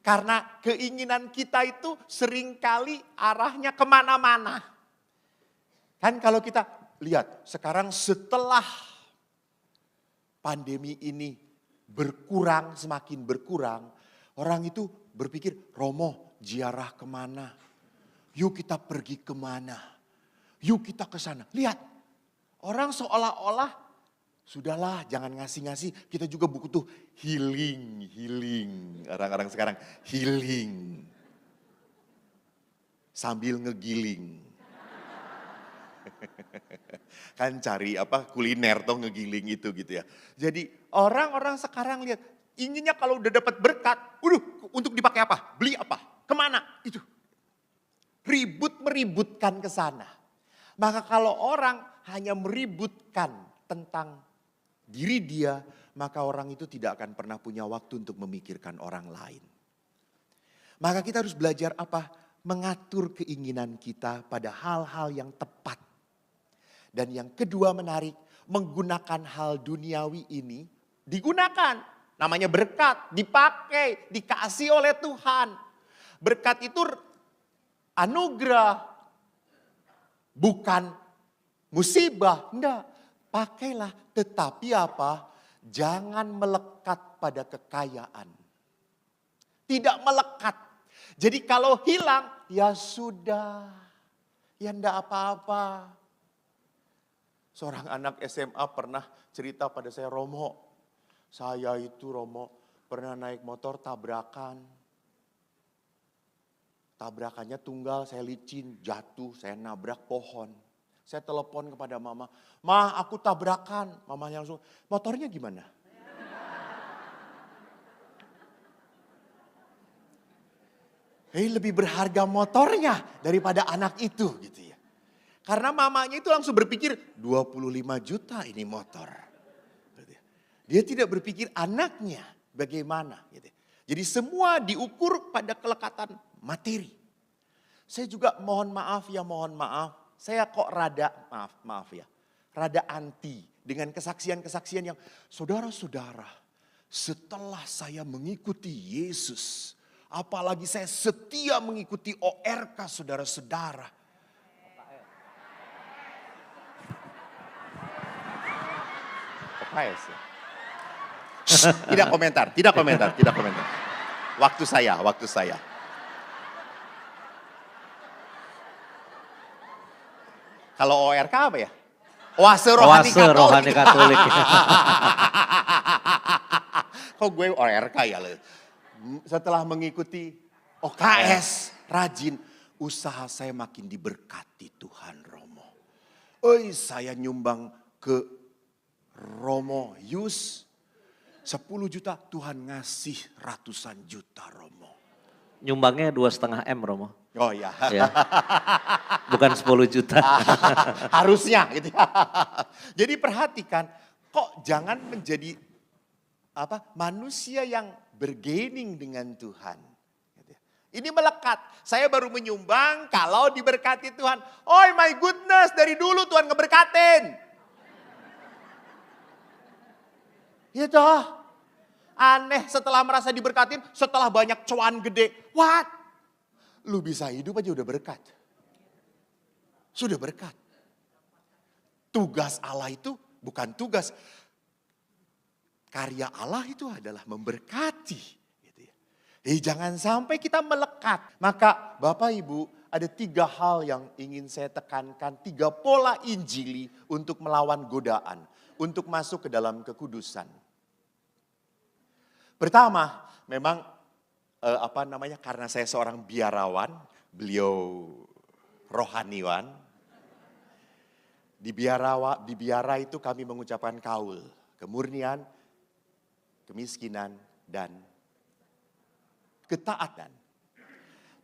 Karena keinginan kita itu seringkali arahnya kemana-mana. Kan kalau kita lihat sekarang setelah pandemi ini berkurang, semakin berkurang. Orang itu berpikir, Romo ziarah kemana? Yuk kita pergi kemana? Yuk kita ke sana. Lihat, orang seolah-olah, sudahlah jangan ngasih-ngasih. Kita juga butuh healing. Orang-orang sekarang healing. Sambil ngegiling. Kan cari kuliner toh ngegiling itu gitu ya. Jadi orang-orang sekarang lihat inginnya kalau udah dapat berkat, untuk dipakai apa? Beli apa? Kemana? Itu. Meributkan ke sana. Maka kalau orang hanya meributkan tentang diri dia, maka orang itu tidak akan pernah punya waktu untuk memikirkan orang lain. Maka kita harus belajar apa? Mengatur keinginan kita pada hal-hal yang tepat. Dan yang kedua menarik, menggunakan hal duniawi ini, digunakan. Namanya berkat, dipakai, dikasih oleh Tuhan. Berkat itu anugerah, bukan musibah. Enggak, pakailah. Tetapi apa? Jangan melekat pada kekayaan. Tidak melekat. Jadi kalau hilang, ya sudah. Ya enggak apa-apa. Seorang anak SMA pernah cerita pada saya, Romo, saya itu pernah naik motor tabrakan. Tabrakannya tunggal, saya licin, jatuh, saya nabrak pohon. Saya telepon kepada mama, "Ma, aku tabrakan." Mamanya langsung, "Motornya gimana?" Lebih berharga motornya daripada anak itu gitu ya. Karena mamanya itu langsung berpikir 25 juta ini motor. Dia tidak berpikir anaknya bagaimana gitu. Jadi semua diukur pada kelekatan materi. Saya juga mohon maaf. Saya kok rada maaf ya. Rada anti dengan kesaksian-kesaksian yang saudara-saudara, setelah saya mengikuti Yesus, apalagi saya setia mengikuti ORK saudara-saudara. OKS ya. Tidak komentar. Waktu saya. Kalau ORK apa ya? Oase Rohani Katolik. Kok gue ORK ya? Setelah mengikuti OKS, rajin, usaha saya makin diberkati Tuhan Romo. Saya nyumbang ke Romo Yus 10 juta, Tuhan ngasih ratusan juta Romo. Nyumbangnya 2,5 M Romo. Oh iya. Ya. Bukan 10 juta. Harusnya gitu. Jadi perhatikan, kok jangan menjadi manusia yang bergaining dengan Tuhan. Ini melekat. Saya baru menyumbang kalau diberkati Tuhan. Oh my goodness, dari dulu Tuhan ngeberkatin. Gitu. Aneh setelah merasa diberkatin, setelah banyak cuan gede. What? Lu bisa hidup aja udah berkat. Sudah berkat. Tugas Allah itu bukan tugas. Karya Allah itu adalah memberkati. Gitu ya. Jangan sampai kita melekat. Maka Bapak Ibu ada 3 hal yang ingin saya tekankan. 3 pola injili untuk melawan godaan. Untuk masuk ke dalam kekudusan. Pertama, memang karena saya seorang biarawan, beliau rohaniwan. Di biara itu kami mengucapkan kaul, kemurnian, kemiskinan, dan ketaatan.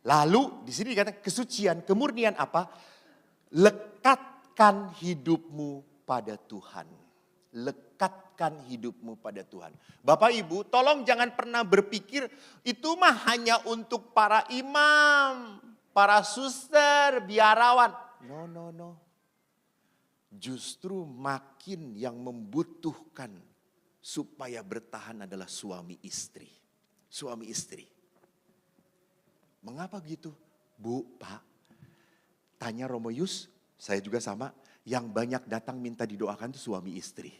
Lalu di sini dikatakan kesucian, kemurnian apa? Lekatkan hidupmu pada Tuhan. Lekatkan hidupmu pada Tuhan. Bapak Ibu, tolong jangan pernah berpikir itu mah hanya untuk para imam, para suster, biarawan. No. Justru makin yang membutuhkan supaya bertahan adalah suami istri. Suami istri. Mengapa gitu? Bu, Pak, tanya Romo Yus, saya juga sama. Yang banyak datang minta didoakan itu suami istri.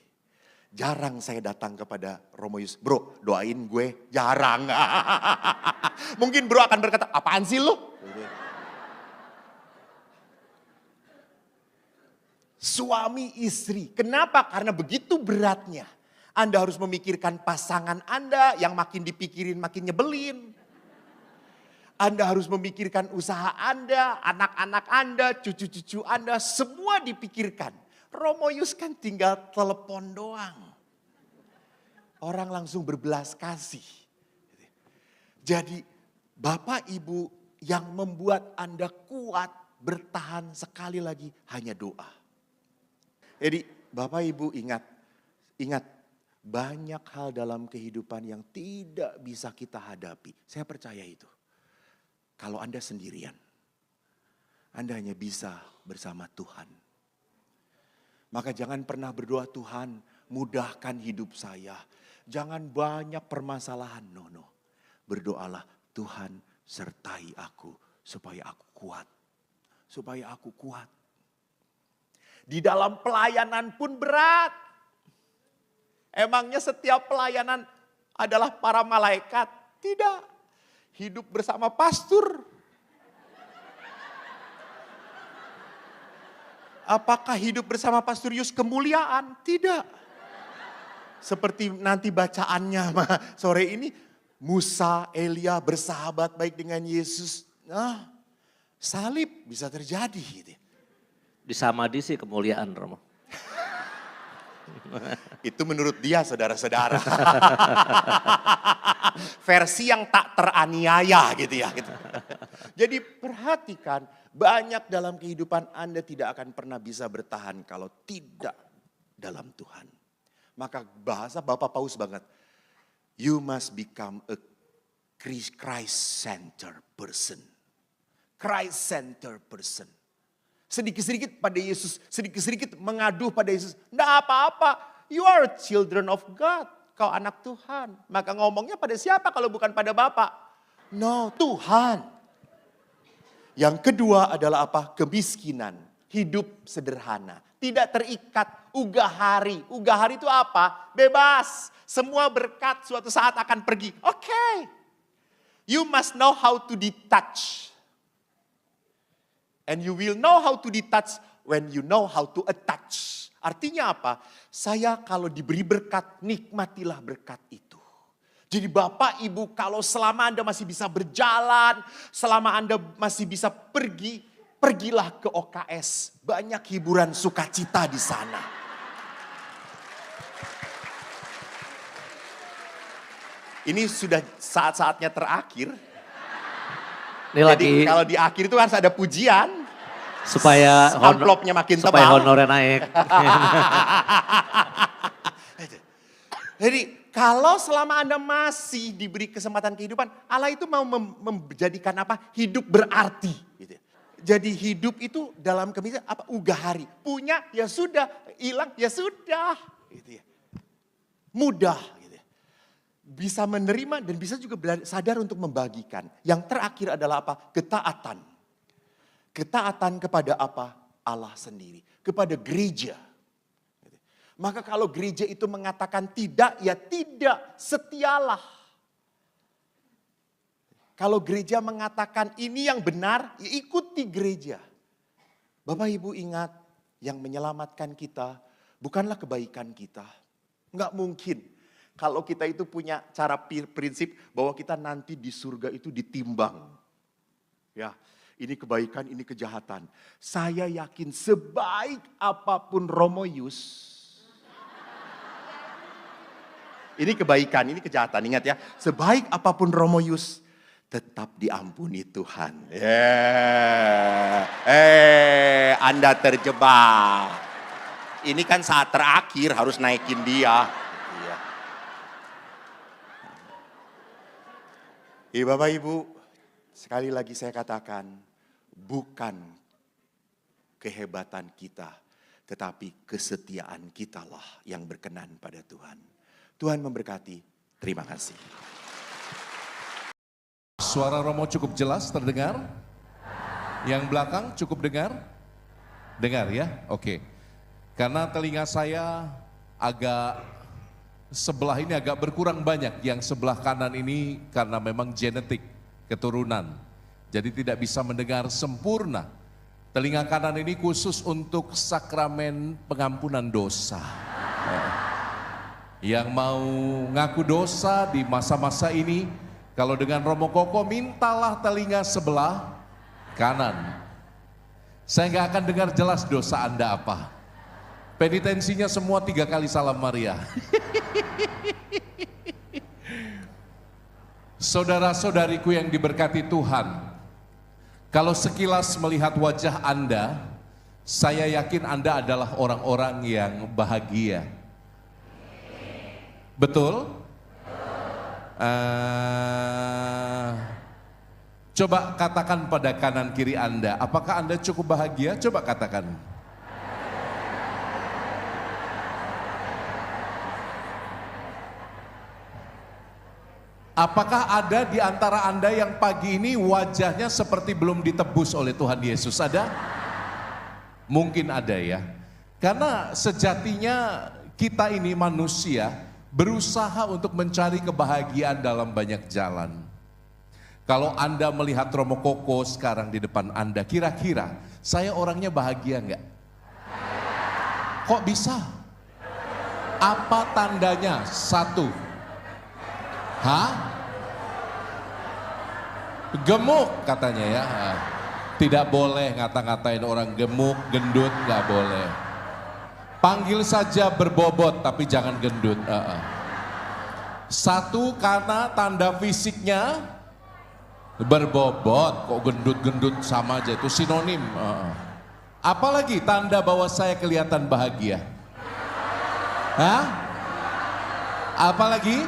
Jarang saya datang kepada Romo Yus, bro doain gue, jarang. Mungkin bro akan berkata, apaan sih lu? Suami istri, kenapa? Karena begitu beratnya. Anda harus memikirkan pasangan Anda yang makin dipikirin makin nyebelin. Anda harus memikirkan usaha Anda, anak-anak Anda, cucu-cucu Anda, semua dipikirkan. Romo Yus kan tinggal telepon doang. Orang langsung berbelas kasih. Jadi Bapak Ibu yang membuat Anda kuat bertahan sekali lagi hanya doa. Jadi Bapak Ibu ingat banyak hal dalam kehidupan yang tidak bisa kita hadapi. Saya percaya itu. Kalau Anda sendirian, Anda hanya bisa bersama Tuhan. Maka jangan pernah berdoa, Tuhan mudahkan hidup saya. Jangan banyak permasalahan, no. Berdoalah, Tuhan sertai aku supaya aku kuat. Supaya aku kuat. Di dalam pelayanan pun berat. Emangnya setiap pelayanan adalah para malaikat? Tidak. Hidup bersama pastor. Apakah hidup bersama Pastor Yus kemuliaan? Tidak. Seperti nanti bacaannya sore ini. Musa, Elia bersahabat baik dengan Yesus. Salib bisa terjadi. Gitu. Di samadhi sih kemuliaan Romo. Itu menurut dia saudara-saudara. Versi yang tak teraniaya gitu ya. Gitu. Jadi perhatikan, banyak dalam kehidupan Anda tidak akan pernah bisa bertahan kalau tidak dalam Tuhan. Maka bahasa Bapak Paus banget. You must become a Christ-centered person. Christ-centered person. Sedikit-sedikit pada Yesus, sedikit-sedikit mengadu pada Yesus. Tidak apa-apa, you are children of God. Kau anak Tuhan. Maka ngomongnya pada siapa kalau bukan pada Bapa? No, Tuhan. Yang kedua adalah apa? Kemiskinan. Hidup sederhana. Tidak terikat, ugahari. Ugahari itu apa? Bebas. Semua berkat suatu saat akan pergi. Oke. You must know how to detach. And you will know how to detach when you know how to attach. Artinya apa? Saya kalau diberi berkat, nikmatilah berkat itu. Jadi Bapak Ibu kalau selama Anda masih bisa berjalan, selama Anda masih bisa pergi, pergilah ke OKS. Banyak hiburan sukacita di sana. Ini sudah saat-saatnya terakhir. Ini Jadi lagi kalau di akhir itu harus ada pujian. supaya amplopnya makin supaya tebal. honornya naik. Jadi kalau selama Anda masih diberi kesempatan kehidupan, Allah itu mau menjadikan apa? Hidup berarti. Gitu. Jadi hidup itu dalam kemiskinan apa? Ugahari. Punya ya sudah, hilang ya sudah. Gitu ya. Mudah. Gitu ya. Bisa menerima dan bisa juga sadar untuk membagikan. Yang terakhir adalah apa? Ketaatan. Ketaatan kepada apa? Allah sendiri. Kepada gereja. Maka kalau gereja itu mengatakan tidak, ya tidak, setialah. Kalau gereja mengatakan ini yang benar, ya ikuti gereja. Bapak Ibu ingat, yang menyelamatkan kita bukanlah kebaikan kita. Enggak mungkin. Kalau kita itu punya cara prinsip bahwa kita nanti di surga itu ditimbang. Ya, ini kebaikan, ini kejahatan. Saya yakin sebaik apapun Romo Yus, ini kebaikan, ini kejahatan. Ingat ya, sebaik apapun Romo Yus, tetap diampuni Tuhan. Anda terjebak. Ini kan saat terakhir harus naikin dia. Bapak Ibu, sekali lagi saya katakan, bukan kehebatan kita, tetapi kesetiaan kitalah yang berkenan pada Tuhan. Tuhan memberkati. Terima kasih. Suara Romo cukup jelas terdengar? Yang belakang cukup dengar? Dengar ya? Oke. Karena telinga saya agak sebelah ini agak berkurang banyak. Yang sebelah kanan ini karena memang genetik, keturunan. Jadi tidak bisa mendengar sempurna. Telinga kanan ini khusus untuk sakramen pengampunan dosa. Yang mau ngaku dosa di masa-masa ini, kalau dengan Romo Koko mintalah telinga sebelah kanan. Saya nggak akan dengar jelas dosa Anda apa. Penitensinya semua 3 kali salam Maria. Saudara-saudariku yang diberkati Tuhan, kalau sekilas melihat wajah Anda, saya yakin Anda adalah orang-orang yang bahagia. Betul? Coba katakan pada kanan kiri Anda, apakah Anda cukup bahagia? Coba katakan. Apakah ada di antara Anda yang pagi ini wajahnya seperti belum ditebus oleh Tuhan Yesus? Ada? Mungkin ada ya. Karena sejatinya kita ini manusia berusaha untuk mencari kebahagiaan dalam banyak jalan. Kalau Anda melihat Romo Koko sekarang di depan Anda, kira-kira saya orangnya bahagia enggak? Kok bisa? Apa tandanya? 1. Hah? Gemuk katanya ya. Tidak boleh ngata-ngatain orang gemuk, gendut, nggak boleh. Panggil saja berbobot tapi jangan gendut. Satu, karena tanda fisiknya berbobot, kok gendut-gendut sama aja, itu sinonim. Apalagi tanda bahwa saya kelihatan bahagia. Hah? Apalagi?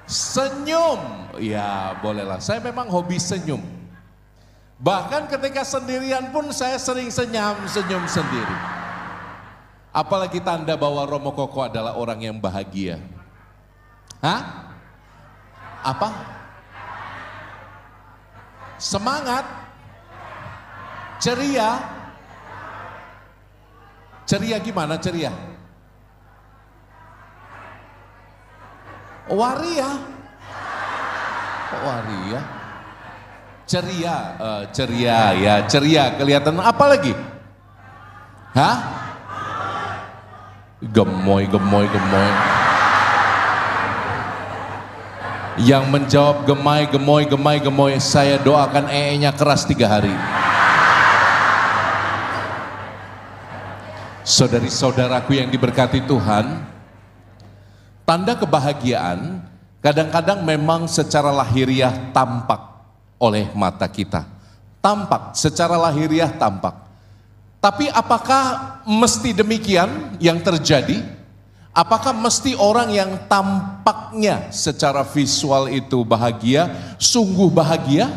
Senyum. Ya bolehlah, saya memang hobi senyum. Bahkan ketika sendirian pun saya sering senyum sendiri. Apalagi tanda bahwa Romo Koko adalah orang yang bahagia. Hah? Apa? Semangat, ceria. Ceria gimana ceria? Waria. Waria. Ceria, ceria kelihatan. Apa lagi? Hah? Gemoy. Yang menjawab gemoy, saya doakan nya keras 3 hari. Saudari-saudaraku yang diberkati Tuhan, tanda kebahagiaan kadang-kadang memang secara lahiriah tampak oleh mata kita. Tampak, secara lahiriah tampak. Tapi apakah mesti demikian yang terjadi? Apakah mesti orang yang tampaknya secara visual itu bahagia, sungguh bahagia?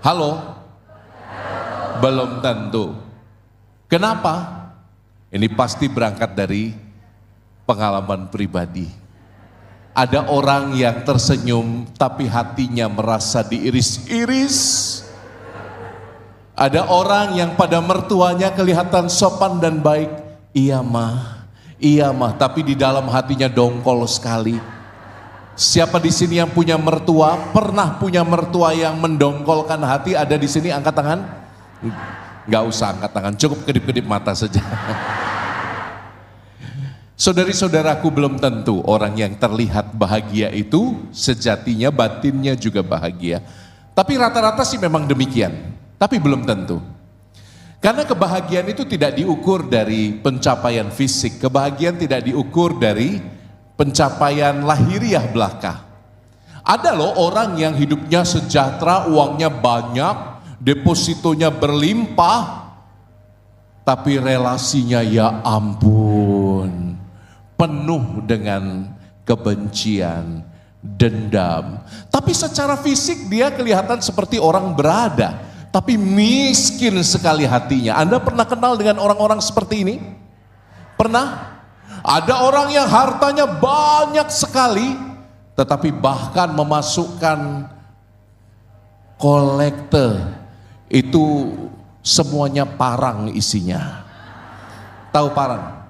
Halo? Belum tentu. Kenapa? Ini pasti berangkat dari pengalaman pribadi. Ada orang yang tersenyum tapi hatinya merasa diiris-iris. Ada orang yang pada mertuanya kelihatan sopan dan baik. Iya mah, tapi di dalam hatinya dongkol sekali. Siapa di sini yang punya mertua, pernah punya mertua yang mendongkolkan hati? Ada di sini, angkat tangan? Nggak usah angkat tangan, cukup kedip-kedip mata saja. Saudari-saudaraku, belum tentu orang yang terlihat bahagia itu sejatinya batinnya juga bahagia. Tapi rata-rata sih memang demikian, tapi belum tentu. Karena kebahagiaan itu tidak diukur dari pencapaian fisik, kebahagiaan tidak diukur dari pencapaian lahiriah belaka. Ada loh orang yang hidupnya sejahtera, uangnya banyak, depositonya berlimpah, tapi relasinya ya ampun, penuh dengan kebencian, dendam. Tapi secara fisik dia kelihatan seperti orang berada, tapi miskin sekali hatinya. Anda pernah kenal dengan orang-orang seperti ini? Pernah? Ada orang yang hartanya banyak sekali, tetapi bahkan memasukkan kolekte, itu semuanya parang isinya. Tahu parang?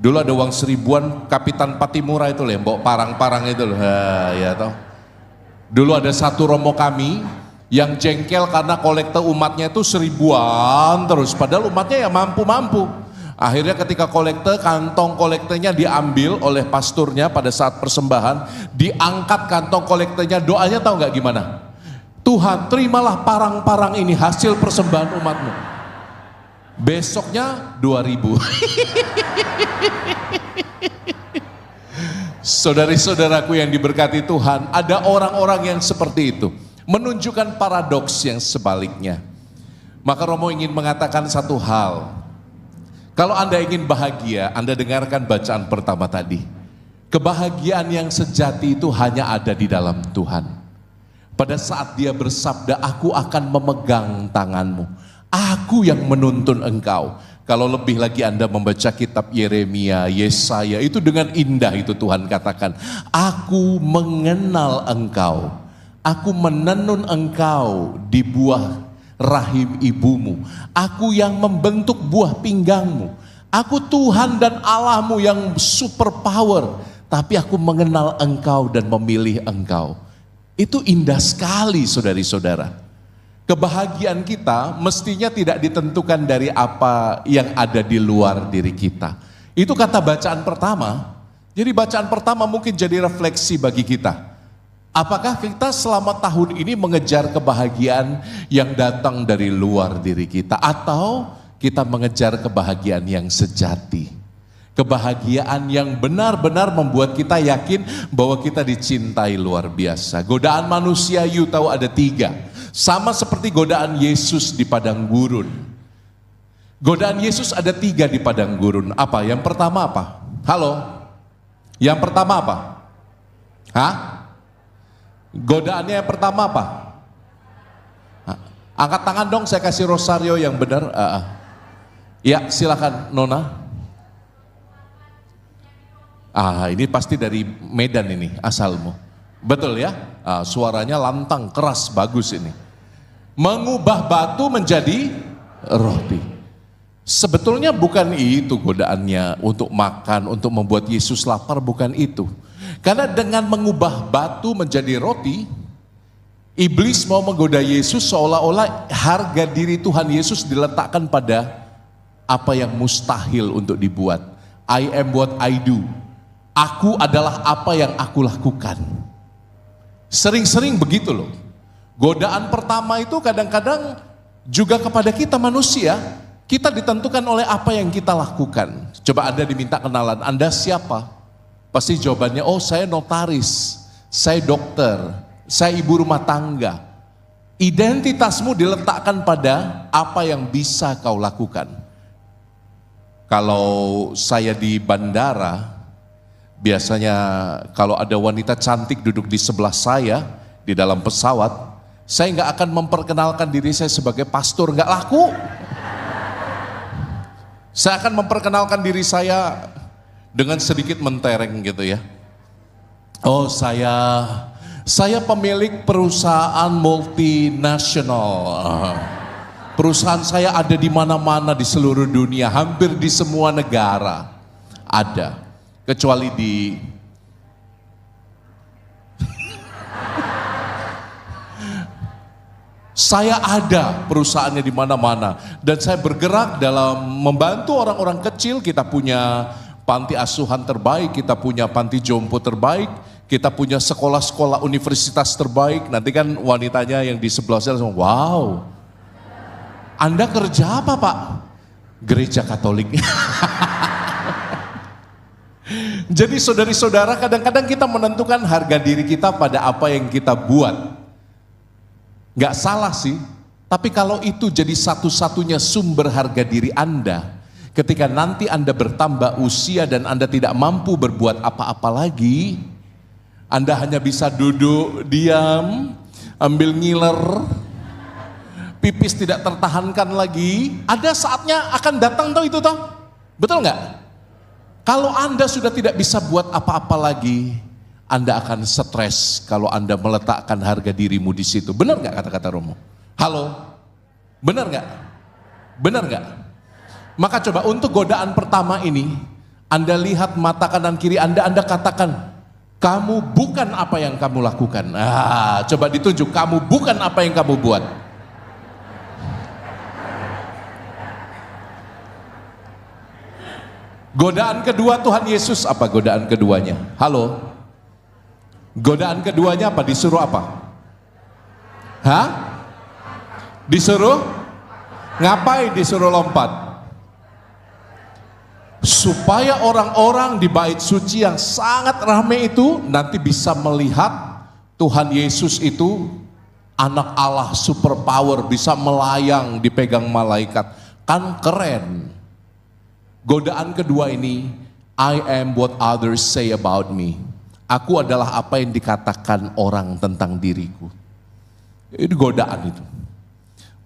Dulu ada uang 1000-an, Kapitan Patimura itu loh, yang bawa parang-parang itu loh. Ya toh. Dulu ada satu romo kami yang jengkel karena kolekte umatnya itu 1000-an terus, padahal umatnya ya mampu-mampu. Akhirnya ketika kolekte, kantong kolektenya diambil oleh pasturnya pada saat persembahan, diangkat kantong kolektenya, doanya tahu nggak gimana? Tuhan, terimalah parang-parang ini hasil persembahan umatmu. Besoknya 2000. Saudari-saudaraku yang diberkati Tuhan, ada orang-orang yang seperti itu, menunjukkan paradoks yang sebaliknya. Maka Romo ingin mengatakan satu hal. Kalau Anda ingin bahagia, Anda dengarkan bacaan pertama tadi. Kebahagiaan yang sejati itu hanya ada di dalam Tuhan. Pada saat Dia bersabda, aku akan memegang tanganmu, aku yang menuntun engkau. Kalau lebih lagi Anda membaca kitab Yeremia, Yesaya, itu dengan indah itu Tuhan katakan, aku mengenal engkau, aku menenun engkau di buah rahim ibumu, aku yang membentuk buah pinggangmu, aku Tuhan dan Allahmu yang super power, tapi aku mengenal engkau dan memilih engkau. Itu indah sekali saudari-saudara. Kebahagiaan kita mestinya tidak ditentukan dari apa yang ada di luar diri kita. Itu kata bacaan pertama. Jadi bacaan pertama mungkin jadi refleksi bagi kita. Apakah kita selama tahun ini mengejar kebahagiaan yang datang dari luar diri kita, atau kita mengejar kebahagiaan yang sejati? Kebahagiaan yang benar-benar membuat kita yakin bahwa kita dicintai luar biasa. Godaan manusia, you tahu ada 3. Sama seperti godaan Yesus di padang gurun. Godaan Yesus ada 3 di padang gurun. Apa? Yang pertama apa? Halo? Yang pertama apa? Hah? Godaannya yang pertama apa? Angkat tangan dong, saya kasih rosario yang benar. Ya, silakan Nona. Ini pasti dari Medan ini asalmu. Betul ya? Suaranya lantang, keras, bagus ini. Mengubah batu menjadi roti. Sebetulnya bukan itu godaannya untuk makan, untuk membuat Yesus lapar, bukan itu. Karena dengan mengubah batu menjadi roti, iblis mau menggoda Yesus seolah-olah harga diri Tuhan Yesus diletakkan pada apa yang mustahil untuk dibuat. I am what I do. Aku adalah apa yang aku lakukan. Sering-sering begitu loh. Godaan pertama itu kadang-kadang juga kepada kita manusia, kita ditentukan oleh apa yang kita lakukan. Coba Anda diminta kenalan, Anda siapa? Pasti jawabannya, oh saya notaris, saya dokter, saya ibu rumah tangga. Identitasmu diletakkan pada apa yang bisa kau lakukan. Kalau saya di bandara, biasanya kalau ada wanita cantik duduk di sebelah saya di dalam pesawat, saya nggak akan memperkenalkan diri saya sebagai pastor, nggak laku. Saya akan memperkenalkan diri saya dengan sedikit mentereng gitu ya. Oh saya pemilik perusahaan multinasional. Perusahaan saya ada di mana-mana di seluruh dunia, hampir di semua negara ada. Kecuali di saya ada perusahaannya di mana-mana dan saya bergerak dalam membantu orang-orang kecil. Kita punya panti asuhan terbaik, kita punya panti jompo terbaik, kita punya sekolah-sekolah universitas terbaik. Nanti kan wanitanya yang di sebelah saya langsung, wow, Anda kerja apa Pak? Gereja Katolik. Jadi saudari-saudara, kadang-kadang kita menentukan harga diri kita pada apa yang kita buat. Gak salah sih, tapi kalau itu jadi satu-satunya sumber harga diri Anda, ketika nanti Anda bertambah usia dan Anda tidak mampu berbuat apa-apa lagi, Anda hanya bisa duduk, diam, ambil ngiler, pipis tidak tertahankan lagi, ada saatnya akan datang toh itu toh. Betul nggak? Kalau Anda sudah tidak bisa buat apa-apa lagi, Anda akan stres kalau Anda meletakkan harga dirimu di situ. Benar nggak kata-kata Romo? Halo? Benar nggak? Benar nggak? Maka coba untuk godaan pertama ini, Anda lihat mata kanan kiri Anda katakan, kamu bukan apa yang kamu lakukan. Coba ditunjuk, kamu bukan apa yang kamu buat. Godaan kedua Tuhan Yesus, apa godaan keduanya? Halo? Godaan keduanya apa? Disuruh apa? Hah? Disuruh? Ngapain disuruh lompat? Supaya orang-orang di bait suci yang sangat ramai itu nanti bisa melihat Tuhan Yesus itu anak Allah super power, bisa melayang dipegang malaikat. Kan keren. Godaan kedua ini, I am what others say about me. Aku adalah apa yang dikatakan orang tentang diriku. Itu godaan itu.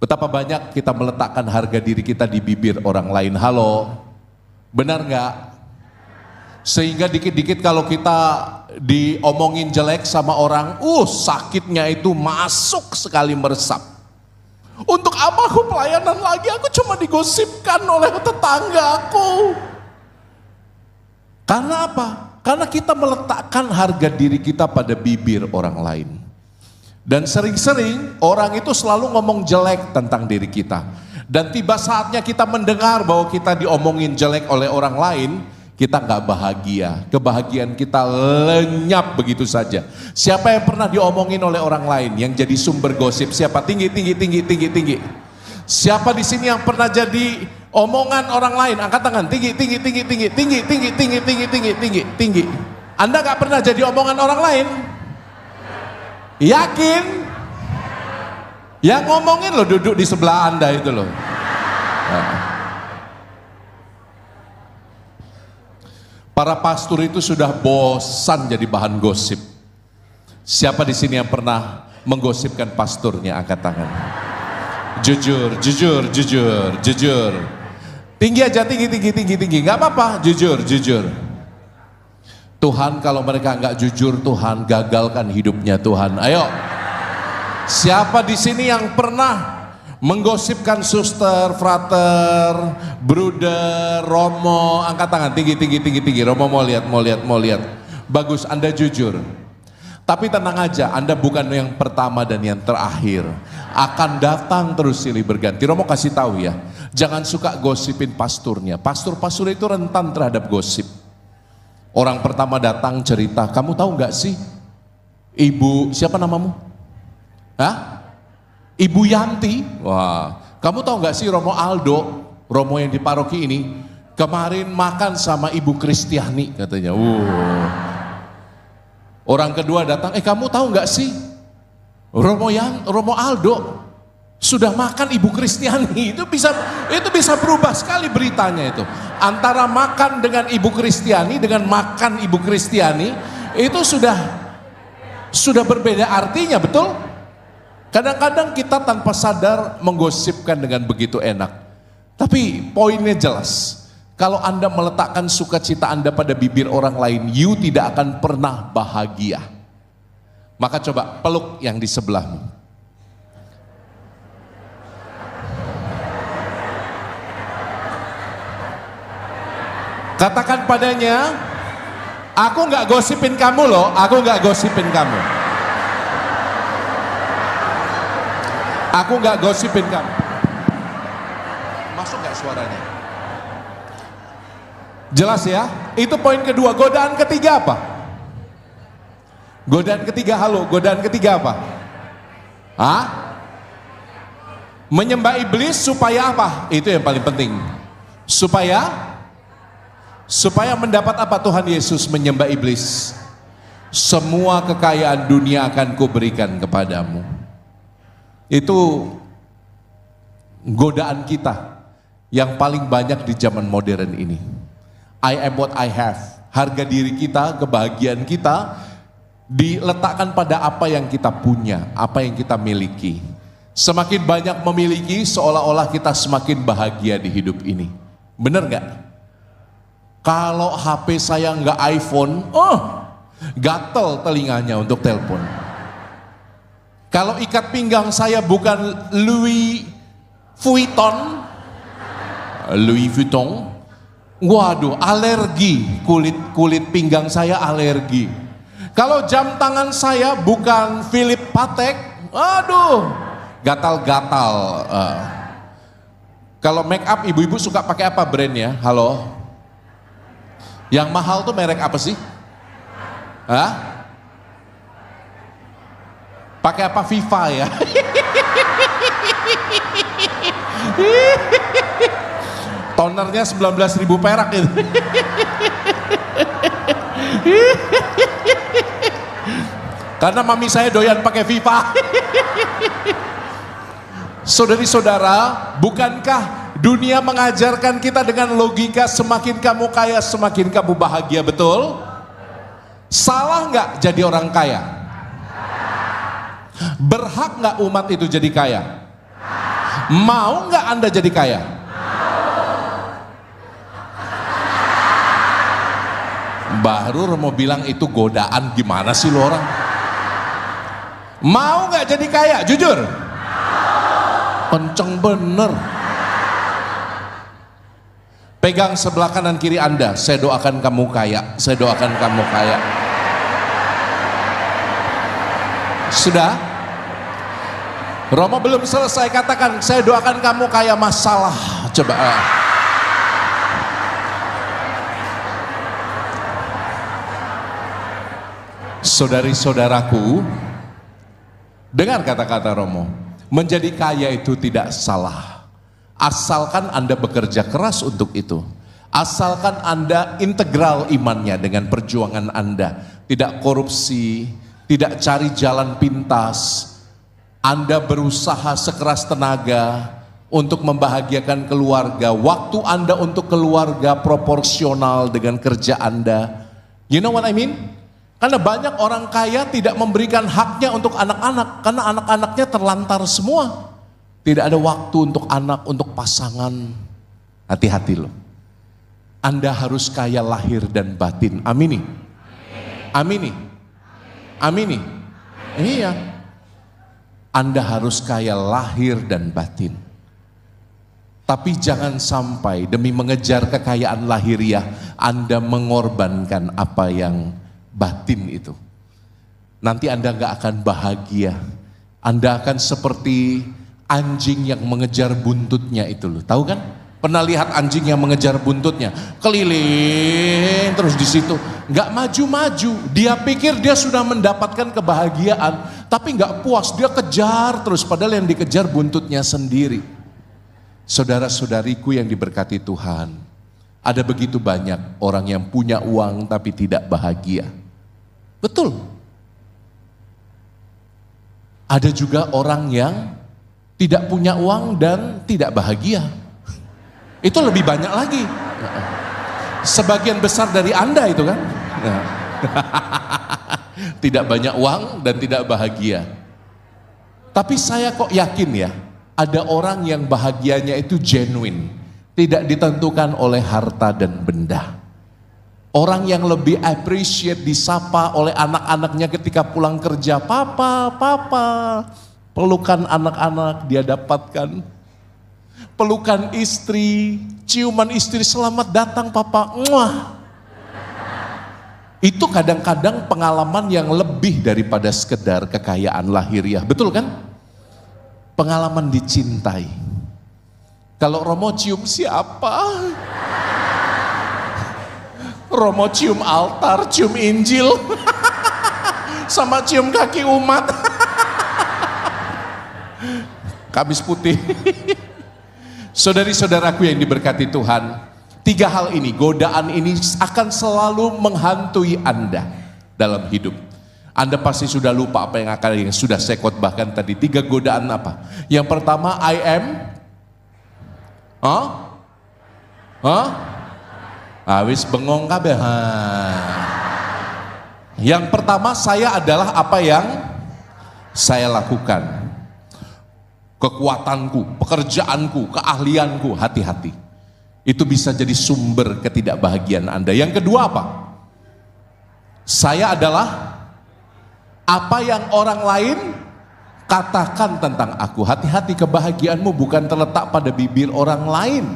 Betapa banyak kita meletakkan harga diri kita di bibir orang lain. Halo, benar nggak? Sehingga dikit-dikit kalau kita diomongin jelek sama orang, sakitnya itu masuk sekali meresap. Untuk apa aku pelayanan lagi? Aku cuma digosipkan oleh tetanggaku. Karena apa? Karena kita meletakkan harga diri kita pada bibir orang lain. Dan sering-sering orang itu selalu ngomong jelek tentang diri kita. Dan tiba saatnya kita mendengar bahwa kita diomongin jelek oleh orang lain, kita nggak bahagia. Kebahagiaan kita lenyap begitu saja. Siapa yang pernah diomongin oleh orang lain yang jadi sumber gosip? Siapa? Tinggi, tinggi, tinggi, tinggi, tinggi. Siapa di sini yang pernah jadi omongan orang lain? Angkat tangan. Tinggi, tinggi, tinggi, tinggi, tinggi, tinggi, tinggi, tinggi, tinggi, tinggi, tinggi. Anda nggak pernah jadi omongan orang lain? Yakin? Yang ngomongin lo duduk di sebelah Anda itu loh. Para pastor itu sudah bosan jadi bahan gosip. Siapa di sini yang pernah menggosipkan pastornya? Angkat tangan. Jujur, jujur, jujur, jujur. Tinggi aja, tinggi, tinggi, tinggi, tinggi. Gak apa-apa, jujur, jujur. Tuhan, kalau mereka nggak jujur, Tuhan gagalkan hidupnya Tuhan. Ayo. Siapa di sini yang pernah menggosipkan suster, frater, bruder, Romo? Angkat tangan, tinggi, tinggi, tinggi, tinggi. Romo mau lihat, mau lihat, mau lihat. Bagus, Anda jujur. Tapi tenang aja, Anda bukan yang pertama dan yang terakhir. Akan datang terus silih berganti. Romo kasih tahu ya, jangan suka gosipin pasturnya. Pastor-pastor itu rentan terhadap gosip. Orang pertama datang cerita, kamu tahu nggak sih? Ibu, siapa namamu? Hah? Ibu Yanti. Wah, kamu tahu nggak sih Romo Aldo, Romo yang di paroki ini, kemarin makan sama Ibu Kristiani katanya. Orang kedua datang, kamu tahu nggak sih Romo Aldo sudah makan Ibu Kristiani. Itu bisa berubah sekali beritanya itu. Antara makan dengan Ibu Kristiani dengan makan Ibu Kristiani itu sudah berbeda artinya, betul? Kadang-kadang kita tanpa sadar menggosipkan dengan begitu enak. Tapi poinnya jelas. Kalau Anda meletakkan sukacita Anda pada bibir orang lain, you tidak akan pernah bahagia. Maka coba peluk yang di sebelahmu. Katakan padanya, aku nggak gosipin kamu loh, aku nggak gosipin kamu. Aku nggak gosipin kamu. Masuk nggak suaranya? Jelas ya? Itu poin kedua. Godaan ketiga apa? Godaan ketiga, halo. Godaan ketiga apa? Hah? Menyembah iblis supaya apa? Itu yang paling penting. Supaya mendapat apa Tuhan Yesus menyembah iblis? Semua kekayaan dunia akan kuberikan kepadamu. Itu godaan kita yang paling banyak di zaman modern ini. I am what I have. Harga diri kita, kebahagiaan kita diletakkan pada apa yang kita punya, apa yang kita miliki. Semakin banyak memiliki, seolah-olah kita semakin bahagia di hidup ini. Bener gak? Kalau HP saya nggak iPhone, gatel telinganya untuk telepon. Kalau ikat pinggang saya bukan Louis Vuitton, waduh, alergi, kulit pinggang saya alergi. Kalau jam tangan saya bukan Philip Patek, aduh, gatal-gatal. Kalau make up ibu-ibu suka pakai apa brandnya? Halo? Yang mahal tuh merek apa sih? Hah? Pakai apa? Viva ya? Tonernya 19.000 perak itu. Karena mami saya doyan pakai Viva. Saudari-saudara, bukankah dunia mengajarkan kita dengan logika semakin kamu kaya semakin kamu bahagia, betul? Salah nggak jadi orang kaya? Berhak nggak umat itu jadi kaya? Mau nggak Anda jadi kaya? Baru mau bilang itu godaan, gimana sih lo orang? Mau nggak jadi kaya? Jujur. Kenceng bener. Pegang sebelah kanan kiri Anda, saya doakan kamu kaya, saya doakan kamu kaya. Sudah? Romo belum selesai, katakan saya doakan kamu kaya masalah. Coba. Saudari-saudaraku, dengar kata-kata Romo, menjadi kaya itu tidak salah. Asalkan Anda bekerja keras untuk itu. Asalkan Anda integral imannya dengan perjuangan Anda. Tidak korupsi, tidak cari jalan pintas. Anda berusaha sekeras tenaga untuk membahagiakan keluarga. Waktu Anda untuk keluarga proporsional dengan kerja Anda. You know what I mean? Karena banyak orang kaya tidak memberikan haknya untuk anak-anak. Karena anak-anaknya terlantar semua. Tidak ada waktu untuk anak, untuk pasangan. Hati-hati loh. Anda harus kaya lahir dan batin. Amini. Amini. Amini. Iya. Anda harus kaya lahir dan batin. Tapi jangan sampai demi mengejar kekayaan lahiriah, Anda mengorbankan apa yang batin itu. Nanti Anda gak akan bahagia. Anda akan seperti anjing yang mengejar buntutnya itu loh. Tahu kan? Pernah lihat anjing yang mengejar buntutnya? Keliling terus di situ, gak maju-maju. Dia pikir dia sudah mendapatkan kebahagiaan, tapi gak puas. Dia kejar terus, padahal yang dikejar buntutnya sendiri. Saudara-saudariku yang diberkati Tuhan, ada begitu banyak orang yang punya uang tapi tidak bahagia. Betul. Ada juga orang yang tidak punya uang dan tidak bahagia. Itu lebih banyak lagi. Sebagian besar dari Anda itu kan. Tidak banyak uang dan tidak bahagia. Tapi saya kok yakin ya, ada orang yang bahagianya itu genuine. Tidak ditentukan oleh harta dan benda. Orang yang lebih appreciate disapa oleh anak-anaknya ketika pulang kerja. Papa, papa. Pelukan anak-anak dia dapatkan. Pelukan istri, ciuman istri, selamat datang papa. Muah. Itu kadang-kadang pengalaman yang lebih daripada sekedar kekayaan lahiriah. Betul kan? Pengalaman dicintai. Kalau Romo cium siapa? Romo cium altar, cium Injil, sama cium kaki umat. Kamis putih. Saudari-saudaraku yang diberkati Tuhan, 3 hal ini, godaan ini akan selalu menghantui Anda dalam hidup. Anda pasti sudah lupa apa yang sudah saya khotbahkan tadi. 3 godaan apa? Yang pertama, I am. Wis bengong kabeh. Yang pertama, saya adalah apa yang saya lakukan. Kekuatanku, pekerjaanku, keahlianku, hati-hati. Itu bisa jadi sumber ketidakbahagiaan Anda. Yang kedua apa? Saya adalah apa yang orang lain katakan tentang aku. Hati-hati, kebahagiaanmu bukan terletak pada bibir orang lain.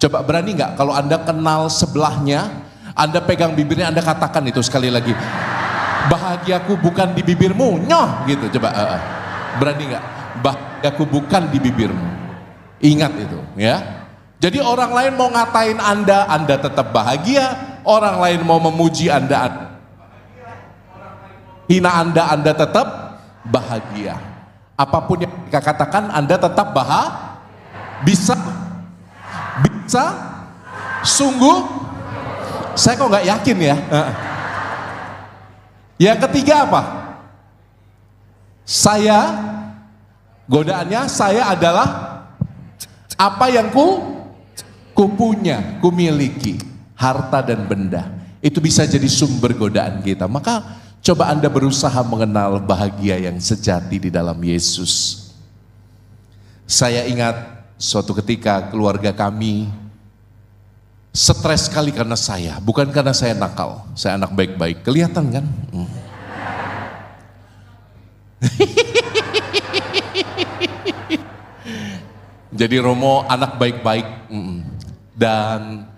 Coba berani nggak kalau Anda kenal sebelahnya, Anda pegang bibirnya, Anda katakan itu sekali lagi. Bahagiaku bukan di bibirmu, nyoh gitu. Coba berani nggak? Bahagiaku bukan di bibirmu. Ingat itu ya. Jadi orang lain mau ngatain Anda, Anda tetap bahagia. Orang lain mau memuji Anda, hina Anda tetap bahagia. Apapun yang mereka katakan, Anda tetap bisa. Sungguh, saya kok nggak yakin ya. Yang ketiga apa? Godaannya saya adalah apa yang ku punya, ku miliki, harta dan benda. Itu bisa jadi sumber godaan kita. Maka coba Anda berusaha mengenal bahagia yang sejati di dalam Yesus. Saya ingat suatu ketika keluarga kami stres sekali karena saya, bukan karena saya nakal, saya anak baik-baik, kelihatan kan? Jadi Romo anak baik-baik, dan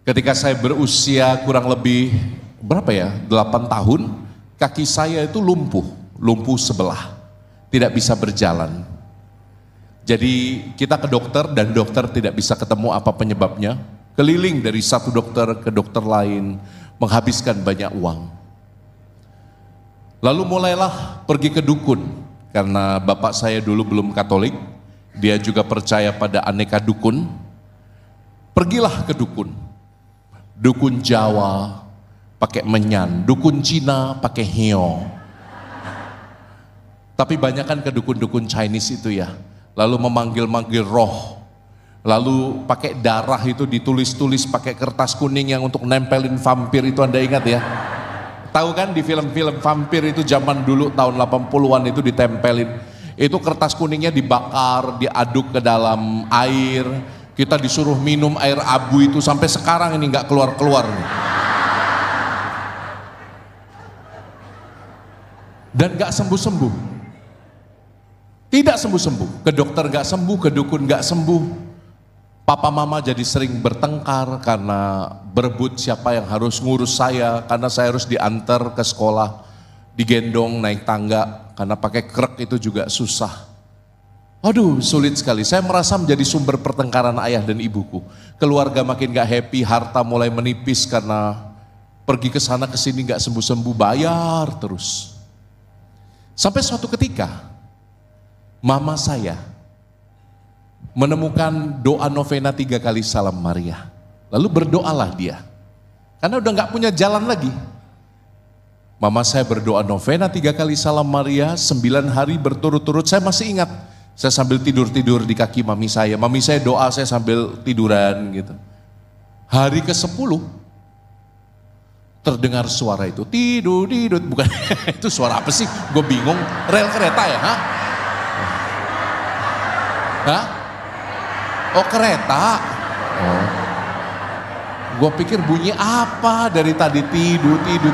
ketika saya berusia kurang lebih berapa ya, 8 tahun, kaki saya itu lumpuh sebelah, tidak bisa berjalan. Jadi kita ke dokter dan dokter tidak bisa ketemu apa penyebabnya. Keliling dari satu dokter ke dokter lain, menghabiskan banyak uang. Lalu mulailah pergi ke dukun, karena bapak saya dulu belum Katolik, dia juga percaya pada aneka dukun. Pergilah ke dukun, dukun Jawa pakai menyan, dukun Cina pakai heo. Tapi banyak kan ke dukun-dukun Chinese itu ya, lalu memanggil-manggil roh, lalu pakai darah itu ditulis-tulis pakai kertas kuning yang untuk nempelin vampir itu, Anda ingat ya? Tahu kan di film-film vampir itu zaman dulu tahun 80-an itu ditempelin. Itu kertas kuningnya dibakar, diaduk ke dalam air. Kita disuruh minum air abu itu sampai sekarang ini nggak keluar-keluar. Dan nggak sembuh-sembuh. Tidak sembuh-sembuh. Ke dokter nggak sembuh, ke dukun nggak sembuh. Papa mama jadi sering bertengkar karena berebut siapa yang harus ngurus saya, karena saya harus diantar ke sekolah, digendong naik tangga, karena pakai krek itu juga susah. Aduh, sulit sekali. Saya merasa menjadi sumber pertengkaran ayah dan ibuku. Keluarga makin gak happy, harta mulai menipis karena pergi ke sana ke sini gak sembuh-sembuh, bayar terus. Sampai suatu ketika, mama saya menemukan doa novena 3 kali Salam Maria. Lalu berdoalah dia. Karena udah gak punya jalan lagi. Mama saya berdoa novena 3 kali Salam Maria, 9 hari berturut-turut. Saya masih ingat, saya sambil tidur-tidur di kaki mami saya. Mami saya doa, saya sambil tiduran gitu. Hari ke-10, terdengar suara itu. Tidur, bukan itu suara apa sih? Gue bingung, rel kereta ya? Hah? Hah? Oh kereta. Oh. Gue pikir bunyi apa dari tadi, tidur.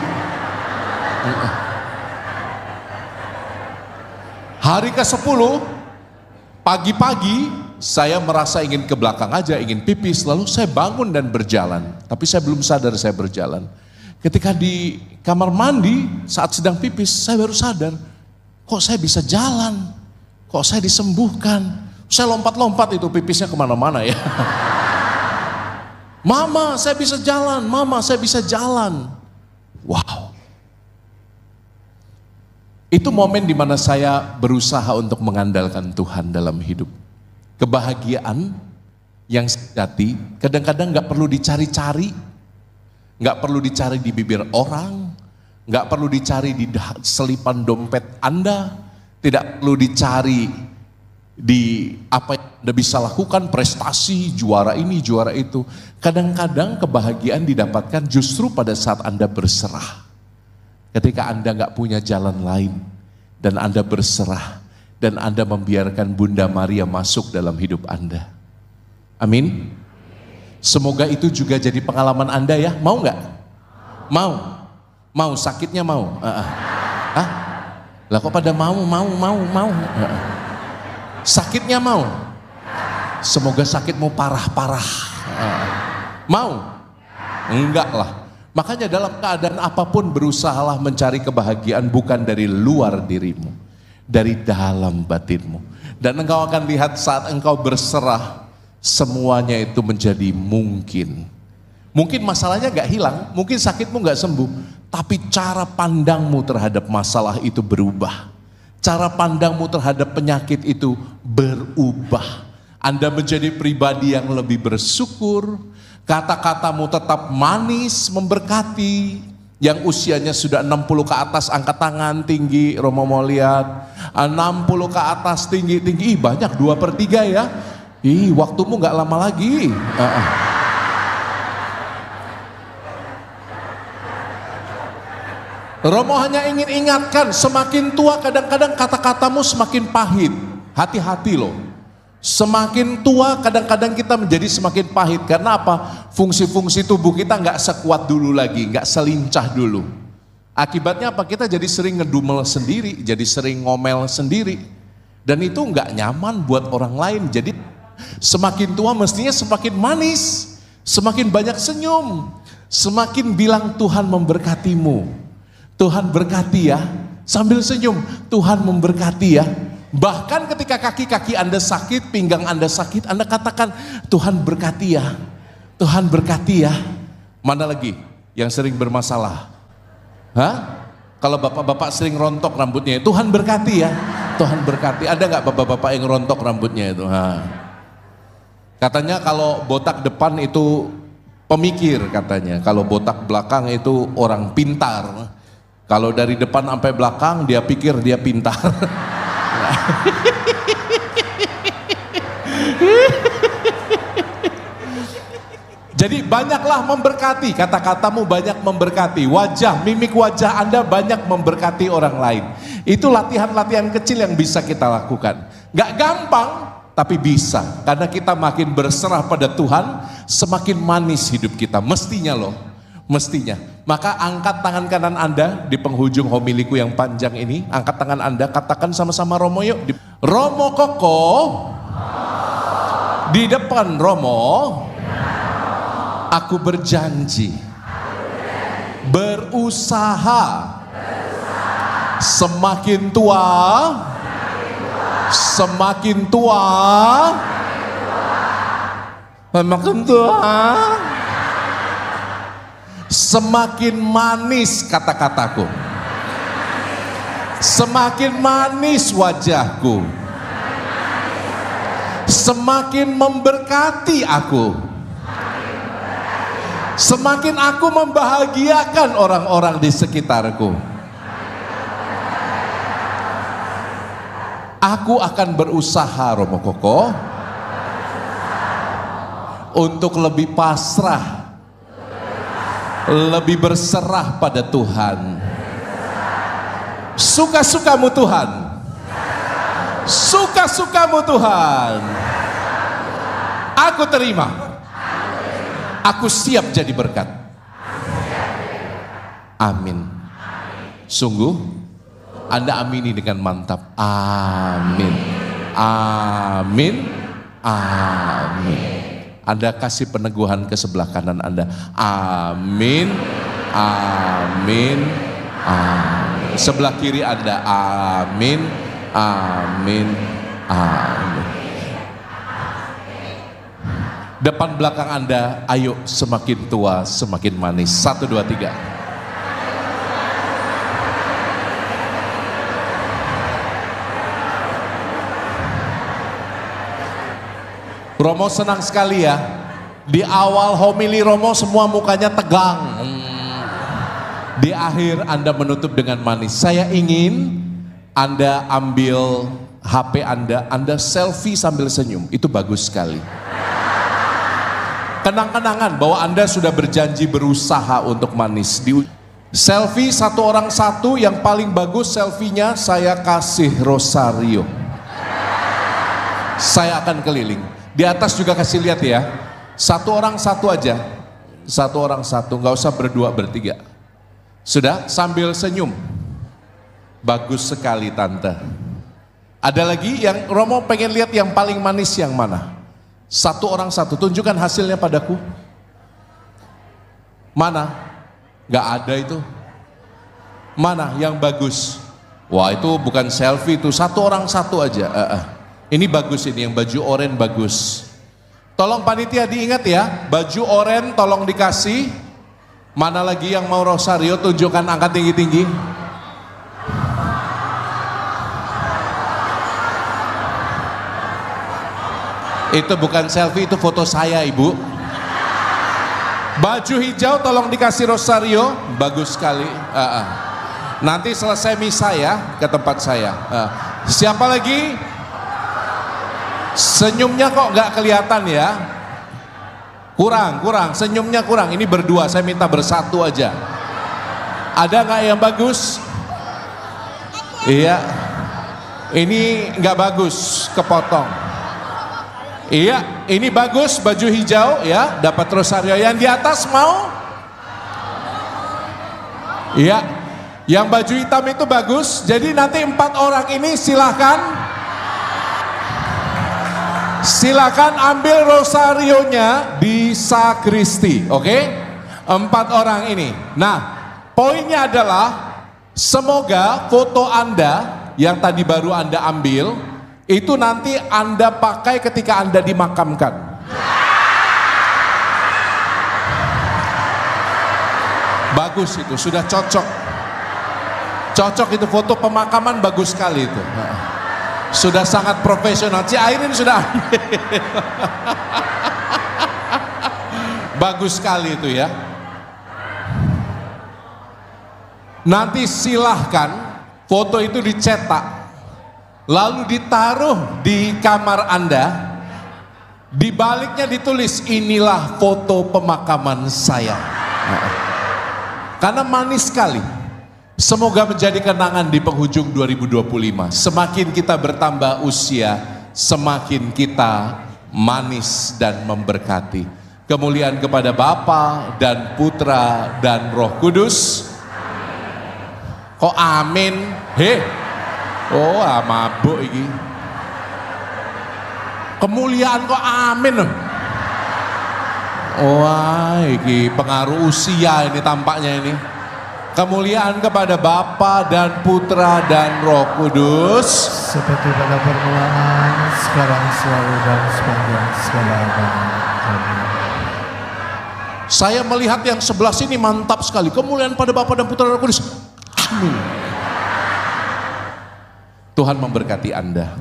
Hari ke-10, pagi-pagi saya merasa ingin ke belakang aja, ingin pipis, lalu saya bangun dan berjalan. Tapi saya belum sadar saya berjalan. Ketika di kamar mandi saat sedang pipis, saya baru sadar, kok saya bisa jalan, kok saya disembuhkan. Saya lompat-lompat itu pipisnya kemana-mana ya. Mama saya bisa jalan, mama saya bisa jalan. Wow. Itu momen di mana saya berusaha untuk mengandalkan Tuhan dalam hidup. Kebahagiaan yang sejati kadang-kadang gak perlu dicari-cari, gak perlu dicari di bibir orang, gak perlu dicari di selipan dompet Anda, tidak perlu dicari di apa yang Anda bisa lakukan, prestasi, juara ini, juara itu. Kadang-kadang kebahagiaan didapatkan justru pada saat Anda berserah. Ketika Anda gak punya jalan lain dan Anda berserah dan Anda membiarkan Bunda Maria masuk dalam hidup Anda. Amin. Semoga itu juga jadi pengalaman Anda ya. Mau gak? Mau. Mau, sakitnya mau. Hah? Lah kok pada mau. Sakitnya mau. Semoga sakitmu parah-parah. Mau? Enggak lah. Makanya dalam keadaan apapun berusahalah mencari kebahagiaan bukan dari luar dirimu, dari dalam batinmu. Dan engkau akan lihat saat engkau berserah, semuanya itu menjadi mungkin. Mungkin masalahnya gak hilang, mungkin sakitmu gak sembuh, tapi cara pandangmu terhadap masalah itu berubah. Cara pandangmu terhadap penyakit itu berubah. Anda menjadi pribadi yang lebih bersyukur, kata-katamu tetap manis, memberkati. Yang usianya sudah 60 ke atas, angkat tangan tinggi, Romo mau lihat. 60 ke atas tinggi, banyak 2/3 ya. Waktumu gak lama lagi. Romo hanya ingin ingatkan, semakin tua kadang-kadang kata-katamu semakin pahit. Hati-hati loh. Semakin tua kadang-kadang kita menjadi semakin pahit. Karena apa? Fungsi-fungsi tubuh kita nggak sekuat dulu lagi, nggak selincah dulu. Akibatnya apa? Kita jadi sering ngedumel sendiri, jadi sering ngomel sendiri. Dan itu nggak nyaman buat orang lain. Jadi semakin tua mestinya semakin manis, semakin banyak senyum, semakin bilang Tuhan memberkatimu. Tuhan berkati ya, sambil senyum, Tuhan memberkati ya. Bahkan ketika kaki-kaki Anda sakit, pinggang Anda sakit, Anda katakan, Tuhan berkati ya, Tuhan berkati ya. Mana lagi yang sering bermasalah? Hah? Kalau bapak-bapak sering rontok rambutnya, Tuhan berkati ya. Tuhan berkati. Ada nggak bapak-bapak yang rontok rambutnya itu? Katanya kalau botak depan itu pemikir katanya. Kalau botak belakang itu orang pintar. Kalau dari depan sampai belakang dia pikir dia pintar. Jadi banyaklah memberkati, kata-katamu banyak memberkati, wajah, mimik wajah Anda banyak memberkati orang lain. Itu latihan-latihan kecil yang bisa kita lakukan. Gak gampang, tapi bisa. Karena kita makin berserah pada Tuhan, semakin manis hidup kita. Mestinya loh, mestinya. Maka angkat tangan kanan Anda di penghujung homiliku yang panjang ini. Angkat tangan Anda, katakan sama-sama Romo yuk. Romo Koko, di depan Romo, aku berjanji berusaha semakin tua semakin semakin manis kata-kataku, semakin manis wajahku, semakin memberkati aku, semakin aku membahagiakan orang-orang di sekitarku. Aku akan berusaha Romo Koko untuk lebih pasrah, lebih berserah pada Tuhan. Suka-sukamu Tuhan, suka-sukamu Tuhan, aku terima. Aku siap jadi berkat. Amin. Sungguh, Anda amini dengan mantap. Amin. Amin. Amin. Anda kasih peneguhan ke sebelah kanan Anda. Amin. Amin. Amin. Sebelah kiri Anda. Amin. Amin. Amin. Depan belakang Anda, ayo semakin tua semakin manis. 1, 2, 3. Romo senang sekali ya. Di awal homili Romo semua mukanya tegang. Di akhir Anda menutup dengan manis. Saya ingin Anda ambil HP Anda selfie sambil senyum. Itu bagus sekali. Kenang-kenangan bahwa Anda sudah berjanji berusaha untuk manis. Selfie satu orang satu, yang paling bagus selfie-nya saya kasih rosario. Saya akan keliling. Di atas juga kasih lihat ya. Satu orang satu aja. Satu orang satu, nggak usah berdua bertiga. Sudah, sambil senyum. Bagus sekali tante. Ada lagi yang Romo pengen lihat yang paling manis yang mana? Satu orang satu, tunjukkan hasilnya padaku. Mana? Gak ada itu. Mana yang bagus? Wah itu bukan selfie itu, satu orang satu aja. Ini bagus, ini yang baju oranye bagus. Tolong panitia diingat ya, baju oranye tolong dikasih. Mana lagi yang mau rosario, tunjukkan, angkat tinggi-tinggi. Itu bukan selfie, itu foto saya ibu. Baju hijau tolong dikasih rosario, bagus sekali. Nanti selesai misa ya, ke tempat saya. Siapa lagi? Senyumnya kok nggak kelihatan ya? Kurang, senyumnya kurang. Ini berdua, saya minta bersatu aja. Ada nggak yang bagus? Iya. Ini nggak bagus, kepotong. Iya, ini bagus baju hijau ya, dapat rosario. Yang di atas mau? Iya, yang baju hitam itu bagus. Jadi nanti 4 orang ini silakan ambil rosarionya di sakristi, oke? 4 orang ini. Nah, poinnya adalah semoga foto Anda yang tadi baru Anda ambil itu nanti Anda pakai ketika Anda dimakamkan. Bagus itu, sudah cocok. Cocok itu foto pemakaman, bagus sekali itu. Sudah sangat profesional. Ci Airin sudah bagus sekali itu ya. Nanti silahkan foto itu dicetak, lalu ditaruh di kamar Anda. Di baliknya ditulis, inilah foto pemakaman saya. Karena manis sekali. Semoga menjadi kenangan di penghujung 2025. Semakin kita bertambah usia, semakin kita manis dan memberkati. Kemuliaan kepada Bapa dan Putra dan Roh Kudus. Kok amin? Oh, mabuk iki. Kemuliaan kok amin. Wah, iki pengaruh usia ini tampaknya ini. Kemuliaan kepada Bapa dan Putra dan Roh Kudus. Seperti pada permulaan, sekarang selalu dan sepanjang segala abad. Amin. Saya melihat yang sebelah sini mantap sekali. Kemuliaan pada Bapa dan Putra dan Roh Kudus. Amin. Tuhan memberkati Anda.